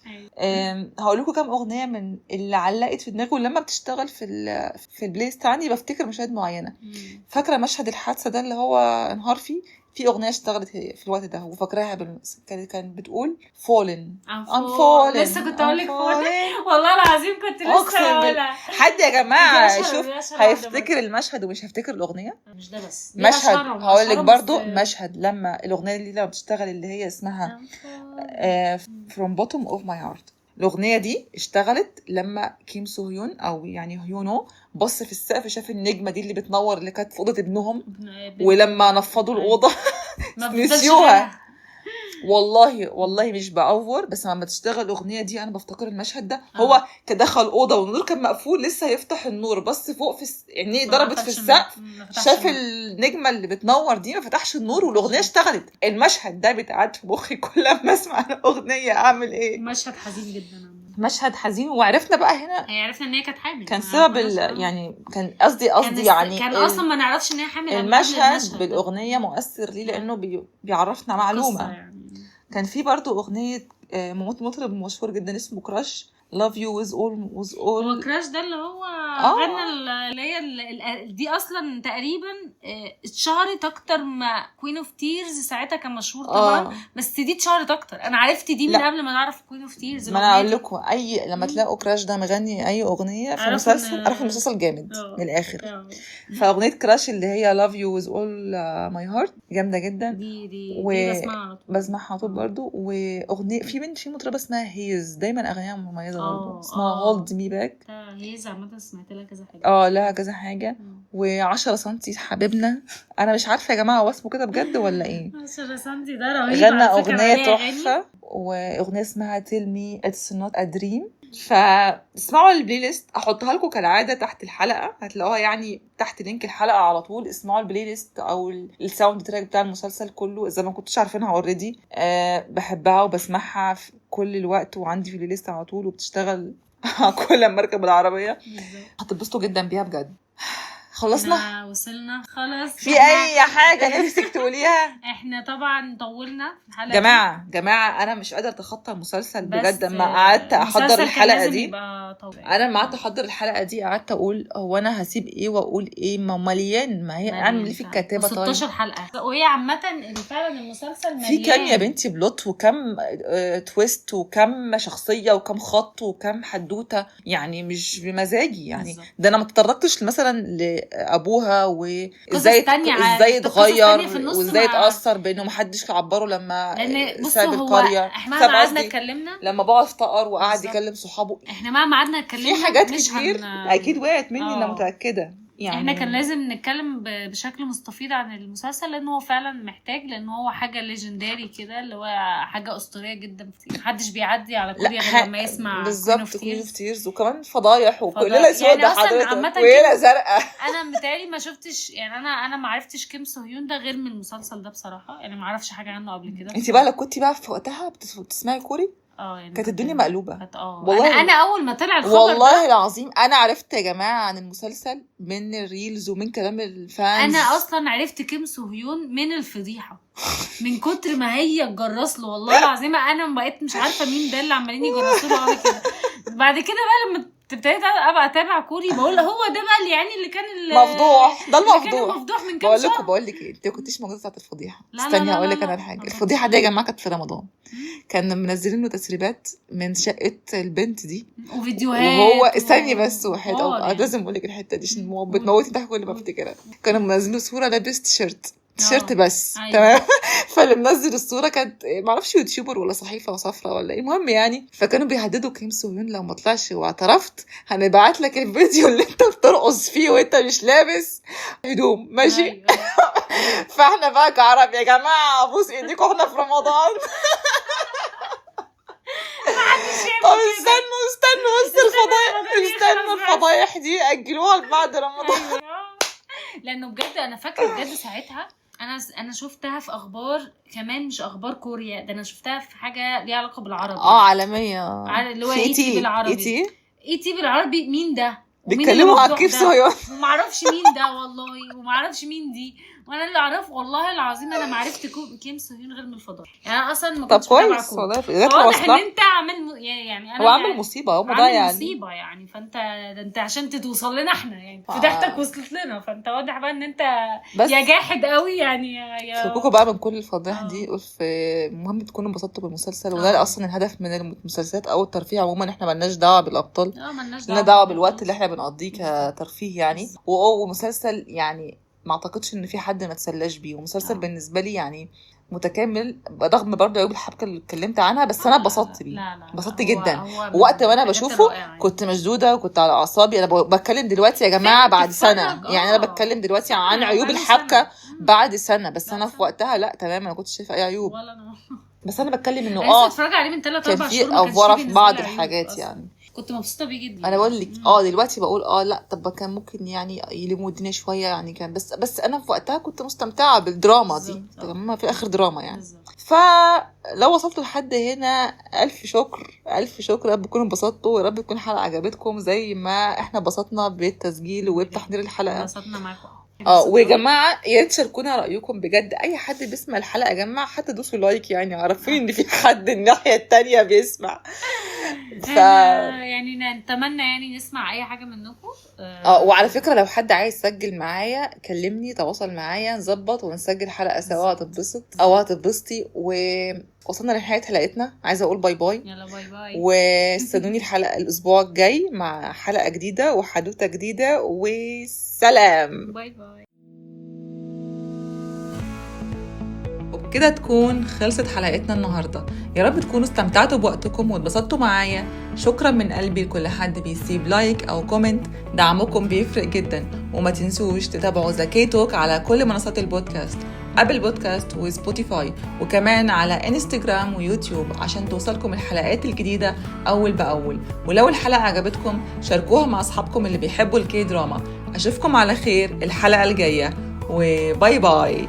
هقول لكم كام اغنيه من اللي علقت في دماغي، ولما بتشتغل في البلاي ليست عندي بفتكر مشاهد معينه. فاكره مشهد الحادثه ده اللي هو انهار فيه، في اغنيه اشتغلت في الوقت ده وفاكراها كانت بتقول fallen. لسه كنت اقول لك والله العظيم كنت لسه هقولها. حد يا جماعه شوف هيفتكر المشهد ومش هيفتكر الاغنيه. مش ده بس مشهد هقول لك برضو مشهد لما الاغنيه دي لما بتشتغل اللي هي اسمها from bottom of my heart. الاغنيه دي اشتغلت لما كيم سو هيون او يعني هيونو بص في السقف، شاف النجمه دي اللي بتنور اللي كانت في اوضه ابنهم، ولما نفضوا الاوضه نسيوها. والله مش بأوفر، بس لما تشتغل الاغنيه دي انا بفتكر المشهد ده. هو تدخل اوضه والنور كان مقفول، لسه هيفتح النور، بص فوق يعني ضربت في السقف، شاف النجمه اللي بتنور دي، ما فتحش النور والاغنيه اشتغلت. المشهد ده بيتعاد في مخي كل ما اسمع الاغنيه اعمل ايه. مشهد حزين جدا، مشهد حزين. وعرفنا بقى هنا عرفنا ان هي كانت حامل، كان سبب يعني كان قصدي يعني كان اصلا ما نعرفش ان هي حامل. المشهد بالاغنيه مؤثر ليه، لانه بيعرفنا معلومه يعني. كان في برضو اغنيه مطرب مشهور جدا اسمه كراش love you with all هو كراش ده اللي هو غنى اللي هي دي اصلا تقريبا اتشهرت اكتر ما كوين اوف تيرز. ساعتها كان مشهور طبعا بس دي اتشهرت اكتر. انا عرفت دي من قبل ما نعرف كوين اوف تيرز. ما انا اقول لكم لما تلاقوا كراش ده مغني اي اغنيه في مسلسل عارف المسلسل جامد من الاخر. فاغنيه كراش اللي هي love you with all my heart جامده جدا. دي بسمعها على طول برضو. واغنيه في مطربه اسمها هيز دايما اغانيها مميزه برضو، اسمها هولد مي باك. هيز عامه سمعت لها كذا حاجه. لها كذا حاجه. و10 سنتي حبيبنا، انا مش عارفه يا جماعه هو اسمه كده بجد ولا ايه. 10 سنتي ده رهيب، غنى اغنيه تحفه، واغنيه اسمها tell me it's not a dream. فاسمعوا البلاي ليست، احطها لكم كالعاده تحت الحلقه، هتلاقوها يعني تحت لينك الحلقه على طول. اسمعوا البلاي ليست او الساوند تراك بتاع المسلسل كله اذا ما كنتش عارفينها اوريدي. بحبها وبسمعها في كل الوقت، وعندي في البلاي ليست على طول وبتشتغل كل ما اركب العربيه. هتتبسطوا جدا بيها بجد. خلصنا، وصلنا خلاص. في اي حاجه نفسك تقوليها؟ احنا طبعا طولنا في الحلقه جماعه انا مش قادره اتخطى المسلسل بجد. ما قعدت احضر الحلقه دي، انا ما قعدت احضر الحلقه دي قعدت اقول هو انا هسيب ايه واقول ايه، ما مليان، ما هي اعمل ايه في الكتابه. 16 حلقه، وهي عامه فعلا المسلسل مليان. في كام يا بنتي بلوت، وكم تويست، وكم شخصيه، وكم خط، وكم حدوته، يعني مش بمزاجي يعني. ده انا ما تطرقتش مثلا ابوها وازاي اتغير وازاي اتاثر بانه محدش عبره لما ساب القريه. احنا ما قعدنا اتكلمنا لما بابا افتقر وقعد يكلم صحابه. احنا ما قعدنا اتكلمنا في حاجات كتير اكيد وقعت مني، انا متاكده يعني. احنا كان لازم نتكلم بشكل مستفيض عن المسلسل، لان هو فعلا محتاج، لان هو حاجه ليجندري كده، اللي هو حاجه اسطوريه جدا. محدش بيعدي على كوريا غير لما يسمع بالظبط كوين اوف تيرز، وكمان فضايح وكلنا سودا حضرتك وهنا زرقاء. انا متهيألي ما شفتش يعني، انا ما عرفتش كيم سو هيون ده غير من المسلسل ده بصراحه، يعني ما اعرفش حاجه عنه قبل كده. انت بقى لو كنتي بقى في وقتها بتسمعي كوري يعني كانت الدنيا مقلوبه. والله انا اول ما طلع الخبر والله العظيم انا عرفت يا جماعه عن المسلسل من الريلز ومن كلام الفانز. انا اصلا عرفت كيم سو هيون من الفضيحه، من كتر ما هي تجرس له. والله العظيم انا بقيت مش عارفه مين ده اللي عمالين يجرسوا له كده. بعد كده بقى لما ابتديت ابقى اتابع كوري بقول هو ده بقى يعني اللي كان مفضوح. ده المفضوح من كام شهر. بقول لك ايه، انت كنتيش موجوده بتاعت الفضيحه. استني هقول لك انا الحاجه. الفضيحه دي يا جماعه كانت في رمضان، كانوا منزلين له تسريبات من شقه البنت دي وفيديوهات، وهو استني بس واحد لازم اقول لك الحته دي عشان بتموتي ضحك كل ما افتكرها. كانوا منزلين صوره لابس تيشيرت بس تمام. فاللي منزل الصوره كانت معرفش يوتيوبر ولا صحيفه صفراء ولا ايه، المهم يعني. فكانوا بيهددوا كيم سو هيون لو ما طلعش واعترفت هنبعت لك الفيديو اللي انت بترقص فيه وانت مش لابس هدوم، ماشي؟ فاحنا بقى كعرب يا جماعه ابوس ايديكم احنا في رمضان. طب استنوا بس الفضايح دي اجلوها لبعد رمضان. لانه بجد انا فاكره بجد ساعتها انا شفتها في اخبار كمان، مش اخبار كوريا، ده انا شفتها في حاجه ليها علاقه بالعربي عالميه، اللي هو اي تي بالعربي. اي تي بالعربي مين ده؟ بيتكلموا على كيف صهيون وما اعرفش مين ده والله، وما اعرفش مين دي. وانا اللي اعرفه والله العظيم انا ما عرفت كيم سو هيون غير من الفضاء، يعني انا اصلا ما كنتش بتابع كوريا. واضح ان انت عامل يعني هو عامل مصيبه، هو ده يعني مصيبه يعني. فانت انت عشان توصل لنا احنا يعني فضحتك وصلت لنا، فانت واضح بقى ان انت يا جاحد قوي يعني يا فكوكوا بقى من كل الفضايح دي. المهم تكونوا انبسطتوا بالمسلسل، وده اصلا الهدف من المسلسلات او الترفيه عموما. احنا مالناش دعوه بالابطال، لنا دعوه بالوقت اللي احنا بنقضيه كترفيه يعني. ومسلسل يعني ما اعتقدش ان في حد ما تسلاش بيه، ومسلسل بالنسبه لي يعني متكامل، رغم برضه عيوب الحبكه اللي اتكلمت عنها، بس انا اتبسطت بيه، اتبسطت جدا. وقت وانا بشوفه كنت مشدوده وكنت على اعصابي. انا بتكلم دلوقتي يا جماعه بعد سنه، يعني انا بتكلم دلوقتي عن عيوب الحبكه بعد سنه، بس انا في وقتها لا تمام، انا كنت شايفه اي عيوب، بس انا بتكلم انه اتفرج عليه من 3-4 شهور كان في افوره في بعض الحاجات يعني. كنت مبسوطه بيه جدا. انا بقول لك دلوقتي بقول لا طب كان ممكن يعني يلموا الدنيا شويه يعني، كان بس انا في وقتها كنت مستمتعه بالدراما دي، تمام، في الاخر دراما يعني. فلو وصلتوا لحد هنا الف شكر، رب تكونوا انبسطتوا، ورب تكون الحلقه عجبتكم زي ما احنا انبسطنا بالتسجيل وبتحضير الحلقه. انبسطنا معاكم. ويا جماعه يا ريت تشاركونا رايكم بجد. اي حد بيسمع الحلقه يا جماعه حتى دوسوا لايك، يعني عارفين ان في حد الناحيه التانية بيسمع. يعني نتمنى يعني نسمع اي حاجه منكم. وعلى فكره لو حد عايز يسجل معايا كلمني، تواصل معايا، نظبط ونسجل حلقه سوا، هتتبسط او هتتبسطي. ووصلنا لنهايه حلقتنا، عايزه اقول باي باي. يلا باي باي، واستنوني الاسبوع الجاي مع حلقه جديده وحدوته جديده، وسلام. باي باي. وبكده تكون خلصت حلقتنا النهاردة. يا رب تكونوا استمتعتوا بوقتكم واتبسطتوا معايا. شكرا من قلبي لكل حد بيسيب لايك او كومنت، دعمكم بيفرق جدا. وما تنسوش تتابعوا ذا كي توك على كل منصات البودكاست، ابل بودكاست وسبوتيفاي، وكمان على انستجرام ويوتيوب عشان توصلكم الحلقات الجديدة أول بأول. ولو الحلقة عجبتكم شاركوها مع أصحابكم اللي بيحبوا الكي دراما. أشوفكم على خير الحلقة الجاية، وباي باي.